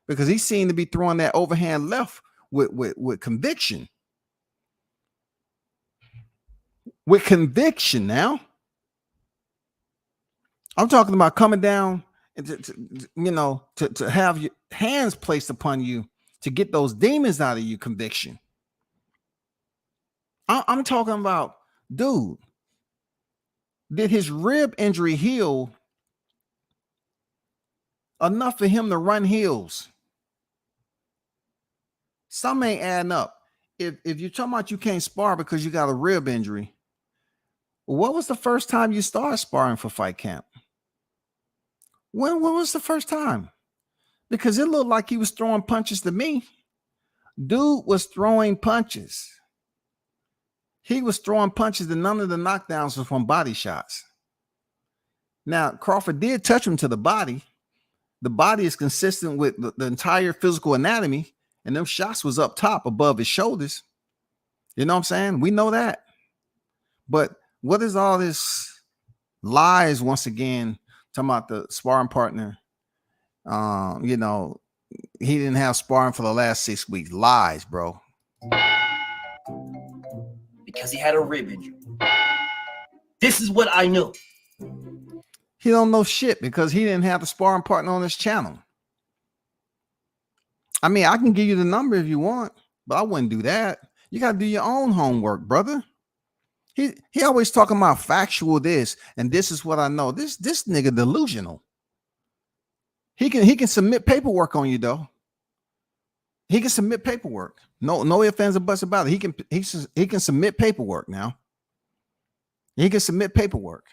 Because he seemed to be throwing that overhand left with conviction. With conviction now. I'm talking about coming down and to have your hands placed upon you to get those demons out of you, conviction. I'm talking about, dude, did his rib injury heal enough for him to run hills? Some ain't adding up. If you're talking about you can't spar because you got a rib injury, what was the first time you started sparring for fight camp? When was the first time? Because it looked like he was throwing punches to me. Dude was throwing punches. He was throwing punches, and none of the knockdowns were from body shots. Now, Crawford did touch him to the body. The body is consistent with the entire physical anatomy, and them shots was up top above his shoulders. You know what I'm saying? We know that. But what is all this lies once again, talking about the sparring partner? He didn't have sparring for the last 6 weeks. Lies, bro. because he had a rib injury. This is what I knew. He don't know shit because he didn't have a sparring partner on his channel. I mean, I can give you the number if you want, but I wouldn't do that. You got to do your own homework, brother. He always talking about factual this, and this is what I know. This nigga delusional. He can submit paperwork on you though. He can submit paperwork. No ifs, ands, or buts about it. He can submit paperwork now. He can submit paperwork.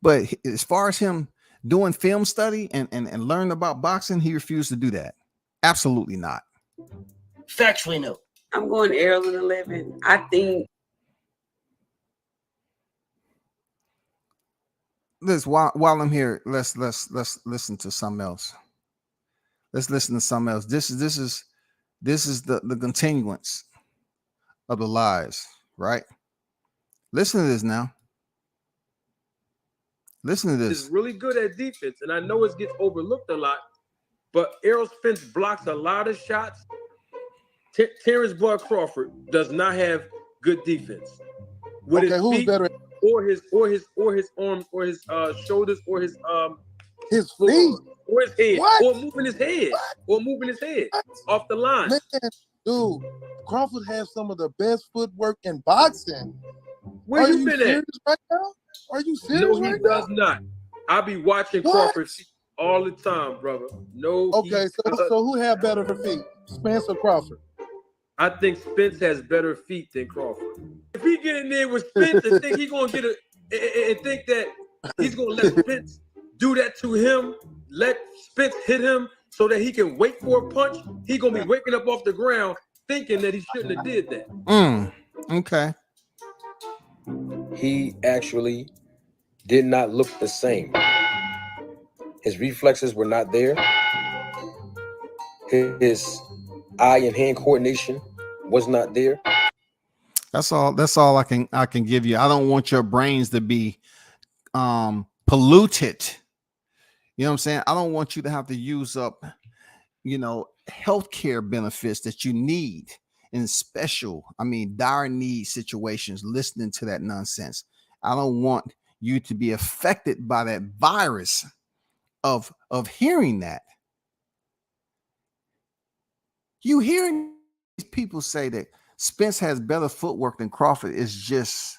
But as far as him doing film study and learning about boxing, he refused to do that. Absolutely not. Factually, no. I'm going Errol in 11. I think. While I'm here, let's listen to something else. Let's listen to something else. This is the continuance of the lies, right? Listen to this now. Listen to this. Is really good at defense, and I know it gets overlooked a lot, but Errol Spence blocks a lot of shots. Terrence Bud Crawford does not have good defense. With his who's feet, better? or his arms, or his shoulders, or his feet, or his head, what? or moving his head, or moving his head off the line. Man, dude, Crawford has some of the best footwork in boxing. Where you been serious at? right now? Are you serious? No, he right does now? not. I be watching What? Crawford feet all the time, brother. No. Okay, so who have better feet, Spence or Crawford? I think Spence has better feet than Crawford. If he get in there with Spence and think he's gonna and think that he's gonna let Spence do that to him, let Spence hit him so that he can wait for a punch, he gonna be waking up off the ground thinking that he shouldn't have did that. Okay. He actually did not look the same. His reflexes were not there. His eye and hand coordination was not there. That's all I can give you. I don't want your brains to be polluted. You know what I'm saying? I don't want you to have to use up, healthcare benefits that you need in dire need situations, listening to that nonsense. I don't want you to be affected by that virus of hearing that. You hearing these people say that Spence has better footwork than Crawford is just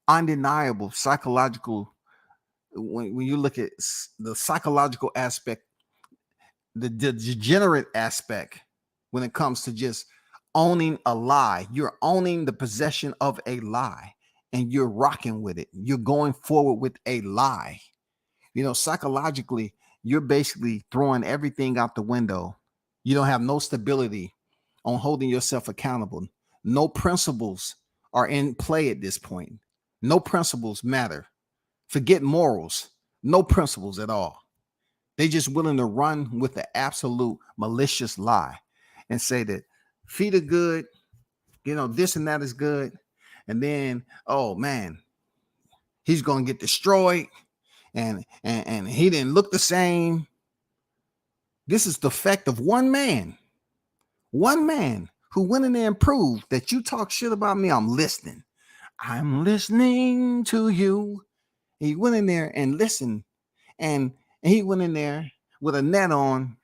undeniable psychological. When you look at the psychological aspect, the degenerate aspect, when it comes to just owning a lie, you're owning the possession of a lie and you're rocking with it. You're going forward with a lie. Psychologically, you're basically throwing everything out the window. You don't have no stability on holding yourself accountable. No principles are in play at this point. No principles matter. Forget morals. No principles at all. They just willing to run with the absolute malicious lie and say that feet are good, this and that is good. And then, oh man, he's going to get destroyed and he didn't look the same. This is the effect of one man who went in there and proved that you talk shit about me. I'm listening to you. He went in there and listened, and he went in there with a net on,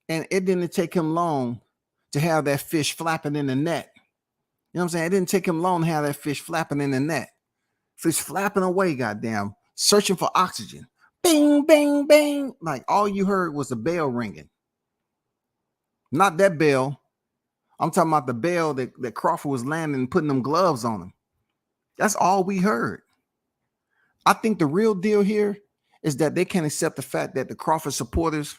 and it didn't take him long to have that fish flapping in the net. You know what I'm saying? It didn't take him long to have that fish flapping in the net. Fish flapping away, goddamn, searching for oxygen. Bing, bing, bing. Like all you heard was the bell ringing. Not that bell. I'm talking about the bell that Crawford was landing and putting them gloves on him. That's all we heard. I think the real deal here is that they can't accept the fact that the Crawford supporters,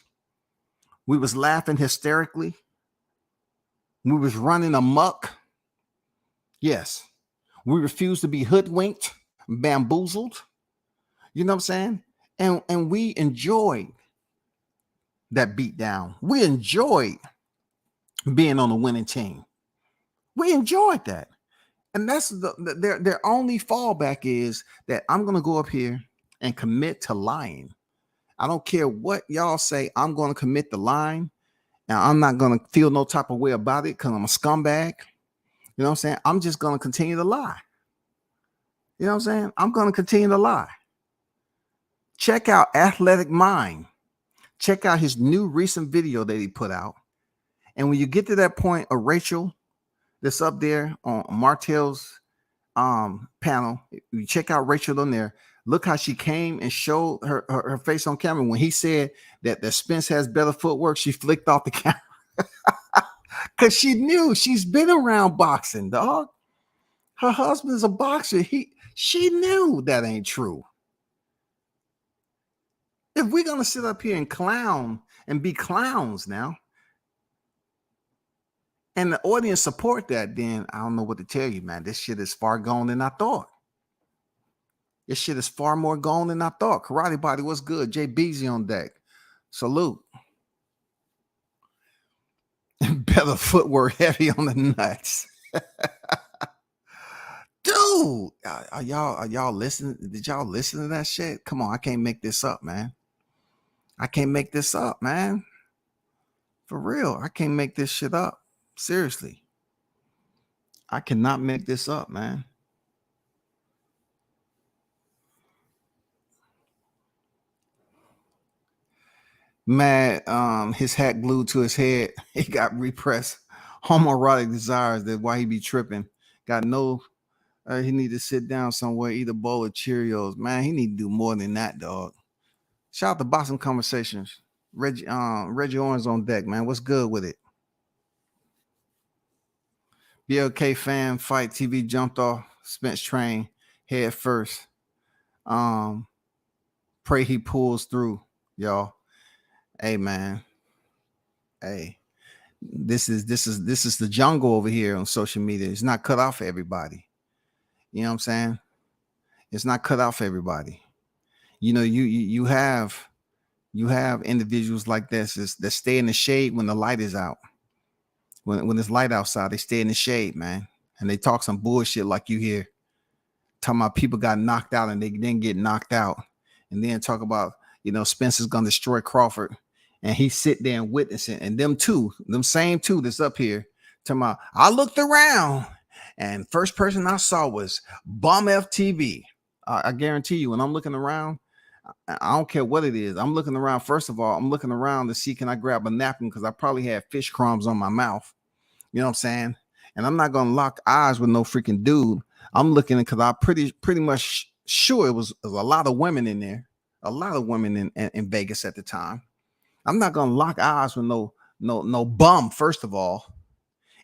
we was laughing hysterically. We was running amok. Yes. We refused to be hoodwinked, bamboozled. You know what I'm saying? And we enjoyed that beatdown. We enjoyed being on the winning team. We enjoyed that. And that's their only fallback is that I'm going to go up here and commit to lying. I don't care what y'all say. I'm going to commit the line. And I'm not going to feel no type of way about it because I'm a scumbag. You know what I'm saying? I'm just going to continue to lie. You know what I'm saying? I'm going to continue to lie. Check out Athletic Mind. Check out his new recent video that he put out. And when you get to that point of Rachel that's up there on Martell's panel, you check out Rachel on there. Look how she came and showed her face on camera. When he said that Spence has better footwork, she flicked off the camera. Because she knew, she's been around boxing, dog. Her husband's a boxer. She knew that ain't true. If we're gonna sit up here and clown and be clowns now, and the audience support that, then I don't know what to tell you, man. This shit is far gone than I thought. This shit is far more gone than I thought. Karate Body, what's good? Jay Beasy on deck. Salute. Better footwork, heavy on the nuts. Dude, are y'all listening? Did y'all listen to that shit? Come on, I can't make this up, man. I can't make this up, man. For real, I can't make this shit up. Seriously. I cannot make this up, man. Mad, his hat glued to his head. He got repressed homoerotic desires. That's why he be tripping. Got no, he need to sit down somewhere, eat a bowl of Cheerios. Man, he need to do more than that, dog. Shout out to Boxing Conversations. Reggie Owens on deck, man. What's good with it? BLK fan fight TV jumped off Spence train head first. Pray he pulls through, y'all. Hey, man. Hey, this is the jungle over here on social media. It's not cut off for everybody. You know what I'm saying? It's not cut off for everybody. You know, you have individuals like this that stay in the shade when the light is out. When it's light outside, they stay in the shade, man. And they talk some bullshit like you hear. Talking about people got knocked out and they didn't get knocked out. And then talk about, Spence is going to destroy Crawford. And he sit there and witness it. And them same two that's up here talking about, I looked around and first person I saw was BumFTB. I guarantee you, when I'm looking around, I don't care what it is. I'm looking around. First of all, I'm looking around to see, can I grab a napkin? Because I probably had fish crumbs on my mouth. You know what I'm saying? And I'm not going to lock eyes with no freaking dude. I'm looking because I'm pretty much sure it was a lot of women in there. A lot of women in Vegas at the time. I'm not going to lock eyes with no bum, first of all.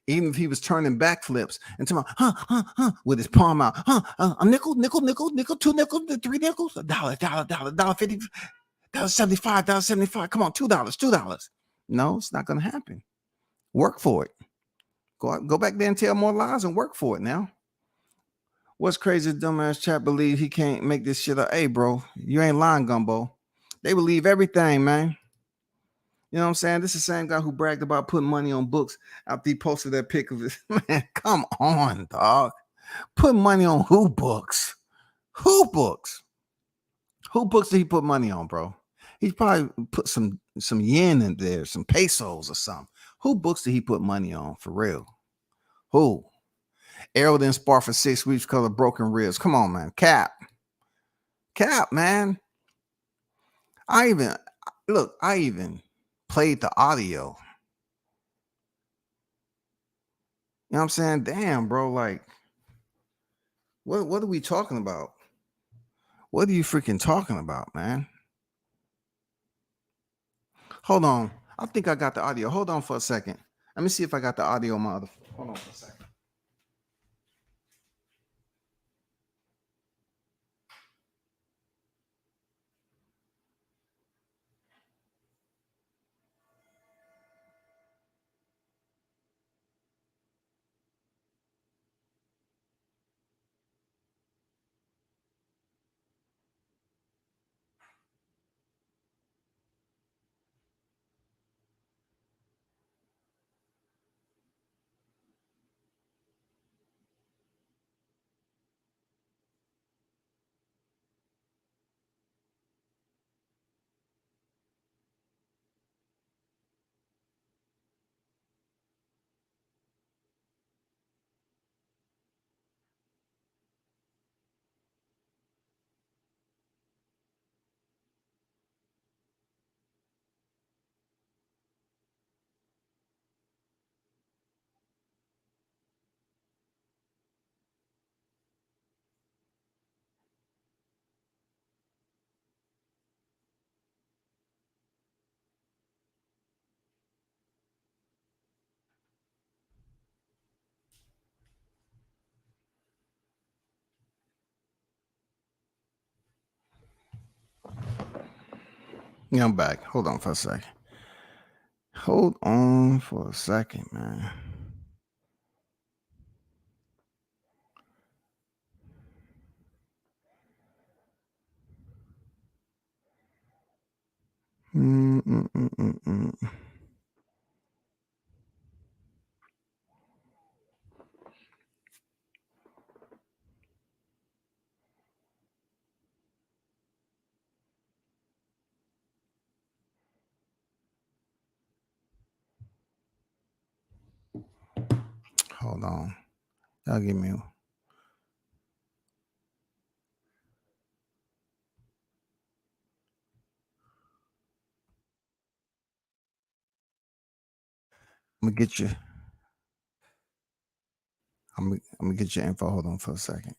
Even if he was turning backflips and talking with his palm out, a nickel, 2 nickels, 3 nickels, $1.50, $1.75, come on, $2. No, it's not going to happen. Work for it. Go back there and tell more lies and work for it now. What's crazy, dumbass chat believe he can't make this shit up. Hey, bro, you ain't lying, Gumbo. They believe everything, man. You know what I'm saying? This is the same guy who bragged about putting money on books after he posted that pic of his man. Come on, dog. Put money on who books? Who books? Who books did he put money on, bro? He probably put some yen in there, some pesos or something. Who books did he put money on for real? Who? Errol didn't spar for 6 weeks because of broken ribs. Come on, man. Cap, man. I even played the audio. You know what I'm saying? Damn, bro. Like, what are we talking about? What are you freaking talking about, man? Hold on. I think I got the audio. Hold on for a second. Let me see if I got the audio on my other phone. Hold on for a second. Yeah, I'm back. Hold on for a second. Hold on for a second, man. Mm-mm-mm-mm-mm. Hold on. Y'all give me. I'm gonna get you. I'm gonna get your info. Hold on for a second.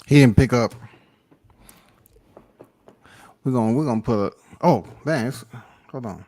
He didn't pick up. We're gonna put a. Oh man, hold on.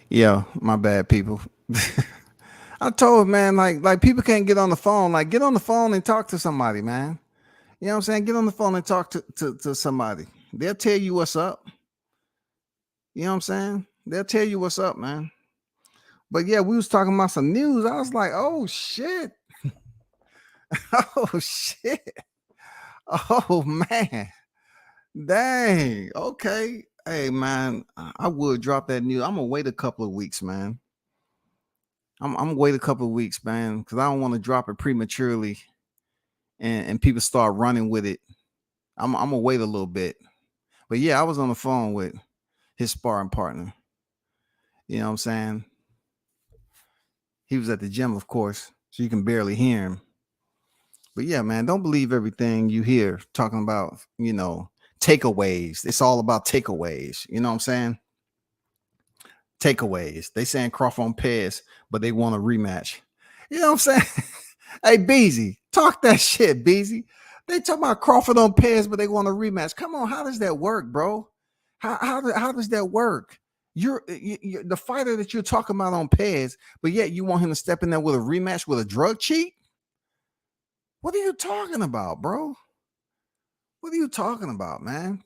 Yeah, my bad, people. I told man, like people can't get on the phone. Like, get on the phone and talk to somebody, man. You know what I'm saying? Get on the phone and talk to somebody. They'll tell you what's up. You know what I'm saying? They'll tell you what's up, man. But yeah, we was talking about some news. I was like, oh shit. Oh shit. Oh man. Dang. Okay. Hey man, I would drop that news. I'm gonna wait a couple of weeks, man. I'm gonna wait a couple of weeks, man, because I don't want to drop it prematurely and people start running with it. I'm gonna wait a little bit. But yeah, I was on the phone with his sparring partner. You know what I'm saying? He was at the gym, of course, so you can barely hear him. But yeah, man, don't believe everything you hear talking about, takeaways. It's all about takeaways. You know what I'm saying? Takeaways. They saying Crawford on Pez, but they want a rematch. You know what I'm saying? Hey, Beezy, talk that shit, Beezy. They talk about Crawford on Pez, but they want a rematch. Come on, how does that work, bro? How does that work? You're the fighter that you're talking about on Pez, but yet you want him to step in there with a rematch with a drug cheat? What are you talking about, bro? What are you talking about, man?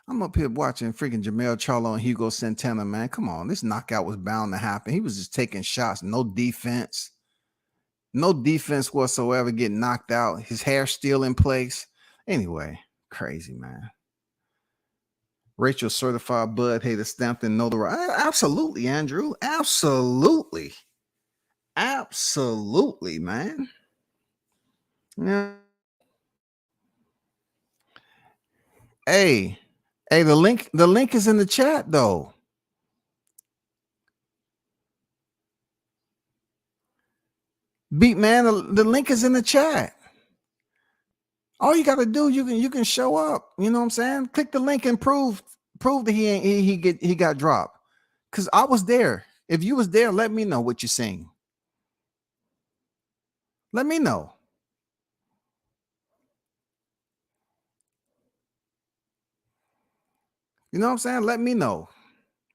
I'm up here watching freaking Jamel Charlo and Hugo Santana, man. Come on, this knockout was bound to happen. He was just taking shots, no defense whatsoever, getting knocked out. His hair still in place. Anyway, crazy, man. Rachel certified bud hater stamped in notarized. Absolutely, Andrew. Absolutely, man. Yeah. Hey, the link is in the chat though. Beat man, the link is in the chat. All you got to do, you can show up. You know what I'm saying? Click the link and prove that he got dropped. Cause I was there. If you was there, let me know what you're saying. Let me know. You know what I'm saying? Let me know.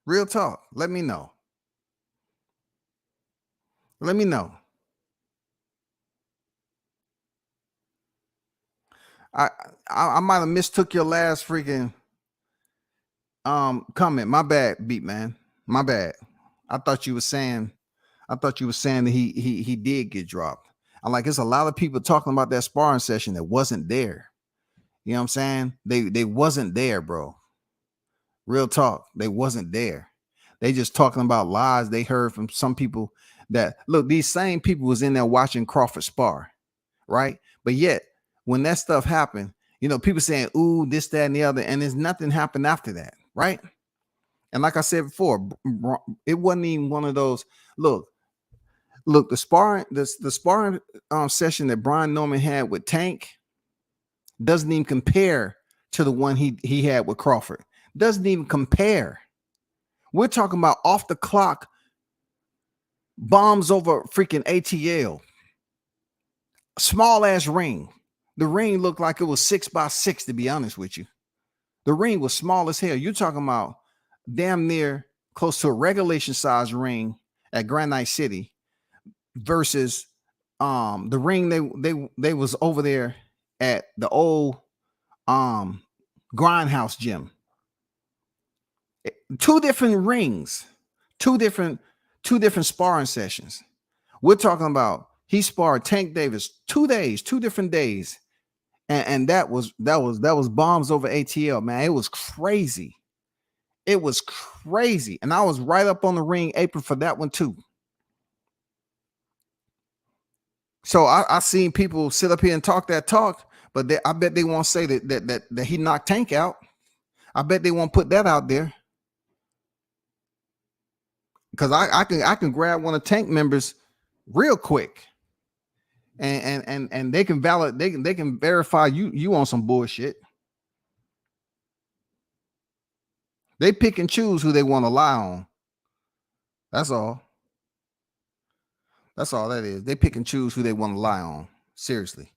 Real talk. Let me know. Let me know. I might have mistook your last freaking comment. My bad, beat man. My bad. I thought you were saying that he did get dropped. I'm like, there's a lot of people talking about that sparring session that wasn't there. You know what I'm saying? They wasn't there, bro. Real talk. They wasn't there. They just talking about lies they heard from some people that look, these same people was in there watching Crawford spar, right? But yet, when that stuff happened, people saying, ooh, this, that, and the other, and there's nothing happened after that, right? And like I said before, it wasn't even one of those. Look, the sparring session that Brian Norman had with Tank doesn't even compare to the one he had with Crawford. Doesn't even compare. We're talking about off the clock bombs over freaking ATL. Small ass ring. The ring looked like it was 6x6, to be honest with you. The ring was small as hell. You're talking about damn near close to a regulation size ring at Granite City versus the ring they was over there at the old Grindhouse gym. Two different rings, two different sparring sessions. We're talking about he sparred Tank Davis 2 days, 2 different days. And that was bombs over ATL, man. It was crazy. It was crazy. And I was right up on the ring apron for that one too. So I seen people sit up here and talk that talk, but I bet they won't say that he knocked Tank out. I bet they won't put that out there. Because I can grab one of Tank members real quick. And they can they can verify you on some bullshit. They pick and choose who they want to lie on. That's all. That's all that is. They pick and choose who they want to lie on. Seriously.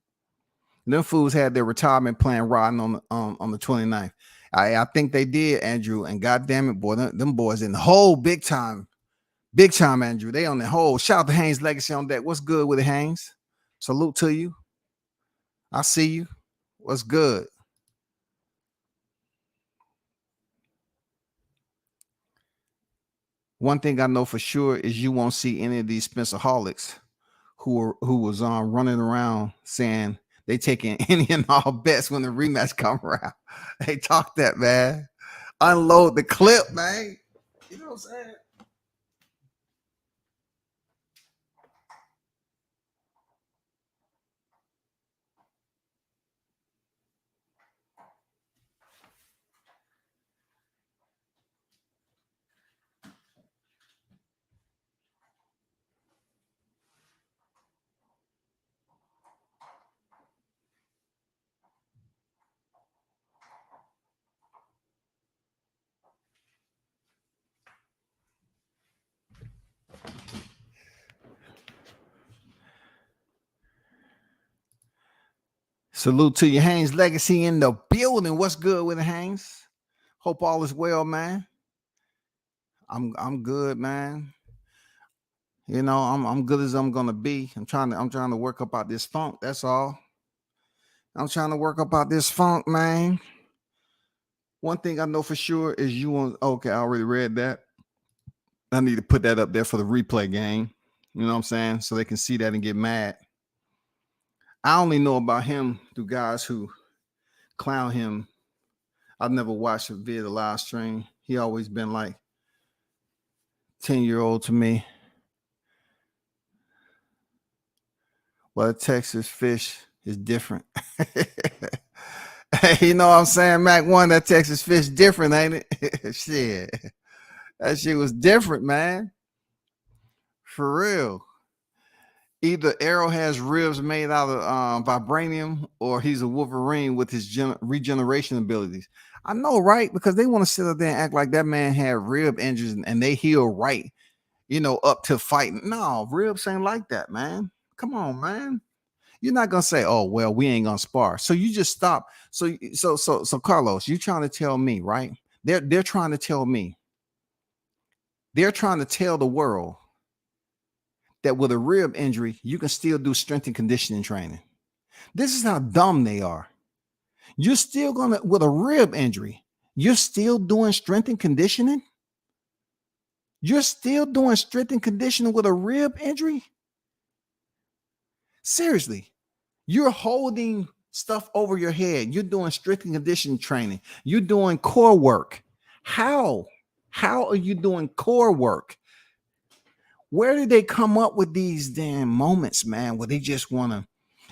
Them fools had their retirement plan riding on the 29th. I think they did, Andrew. And goddamn it, boy, them boys in the hole big time. Big time, Andrew. They on the hole. Shout out to Haynes Legacy on deck. What's good with it, Haynes? Salute to you. I see you. What's good? One thing I know for sure is you won't see any of these Spenceholics who was running around saying they taking any and all bets when the rematch come around. They talk that, man. Unload the clip, man. You know what I'm saying? Salute to you, Haynes Legacy in the building. What's good with it, Haynes? Hope all is well, man. I'm good, man. You know, I'm good as I'm gonna be. I'm trying to work up out this funk. That's all. I'm trying to work up out this funk, man. One thing I know for sure is you want. Okay, I already read that. I need to put that up there for the replay game. You know what I'm saying? So they can see that and get mad. I only know about him through guys who clown him. I've never watched it via the live stream. He always been like 10-year-old to me. Well, a Texas fish is different. Hey, you know what I'm saying, Mac? One, that Texas fish different, ain't it? Shit. That shit was different, man. For real. Either Arrow has ribs made out of vibranium, or he's a Wolverine with his regeneration abilities. I know, right? Because they want to sit up there and act like that man had rib injuries and they heal right, you know, up to fighting. No, ribs ain't like that, man. Come on, man. You're not gonna say, "Oh, well, we ain't gonna spar." So you just stop. So Carlos, you're trying to tell me, right? They're trying to tell me. They're trying to tell the world that with a rib injury, you can still do strength and conditioning training. This is how dumb they are. You're still gonna, with a rib injury, you're still doing strength and conditioning. You're still doing strength and conditioning with a rib injury. Seriously, you're holding stuff over your head. You're doing strength and conditioning training. You're doing core work. How are you doing core work? Where did they come up with these damn moments, man, where they just want to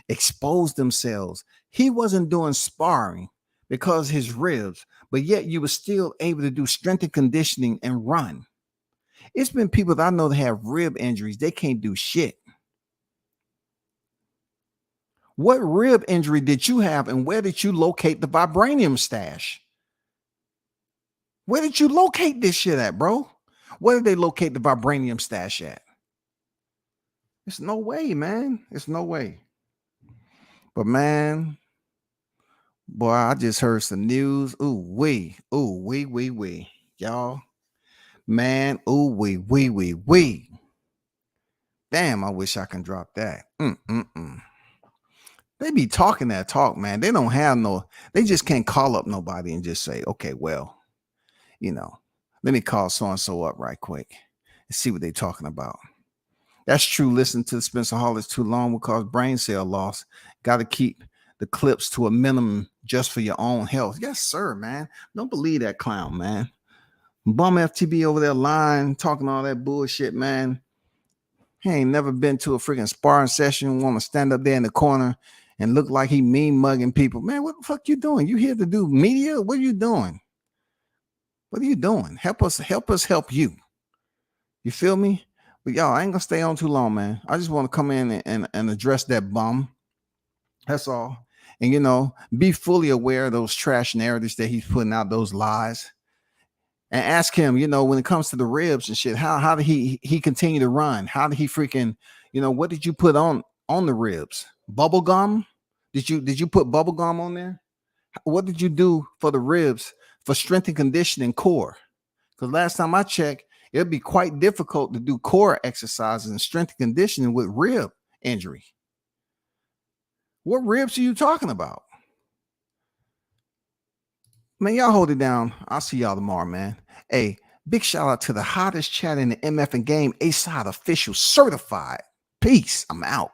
expose themselves? He wasn't doing sparring because his ribs, but yet you were still able to do strength and conditioning and run. It's been people that I know that have rib injuries. They can't do shit. What rib injury did you have, and where did you locate the vibranium stash? Where did you locate this shit at, bro? Where did they locate the vibranium stash at? It's no way, man. It's no way. But man, boy, I just heard some news. Ooh, wee. Y'all, man, ooh, wee. Damn, I wish I can drop that. They be talking that talk, man. They don't have they just can't call up nobody and just say, okay, well, you know, let me call so-and-so up right quick and see what they're talking about. That's true. Listen to the Spenceholics too long will cause brain cell loss. Got to keep the clips to a minimum just for your own health. Yes, sir, man. Don't believe that clown, man. BumFTB over there lying, talking all that bullshit, man. He ain't never been to a freaking sparring session, want to stand up there in the corner and look like he mean mugging people. Man, what the fuck you doing? You here to do media? What are you doing? What are you doing? Help us help you. You feel me? But y'all, I ain't gonna stay on too long, man. I just want to come in and address that bum. That's all. And you know, be fully aware of those trash narratives that he's putting out, those lies. And ask him, you know, when it comes to the ribs and shit, how did he continue to run? How did he freaking, you know, what did you put on the ribs? Bubble gum? Did you put bubble gum on there? What did you do for the ribs for strength and conditioning core. Because last time I checked, it'd be quite difficult to do core exercises and strength and conditioning with rib injury. What ribs are you talking about? Man, y'all hold it down. I'll see y'all tomorrow, man. Hey, big shout out to the hottest chat in the MF and game, A-Side official certified. Peace. I'm out.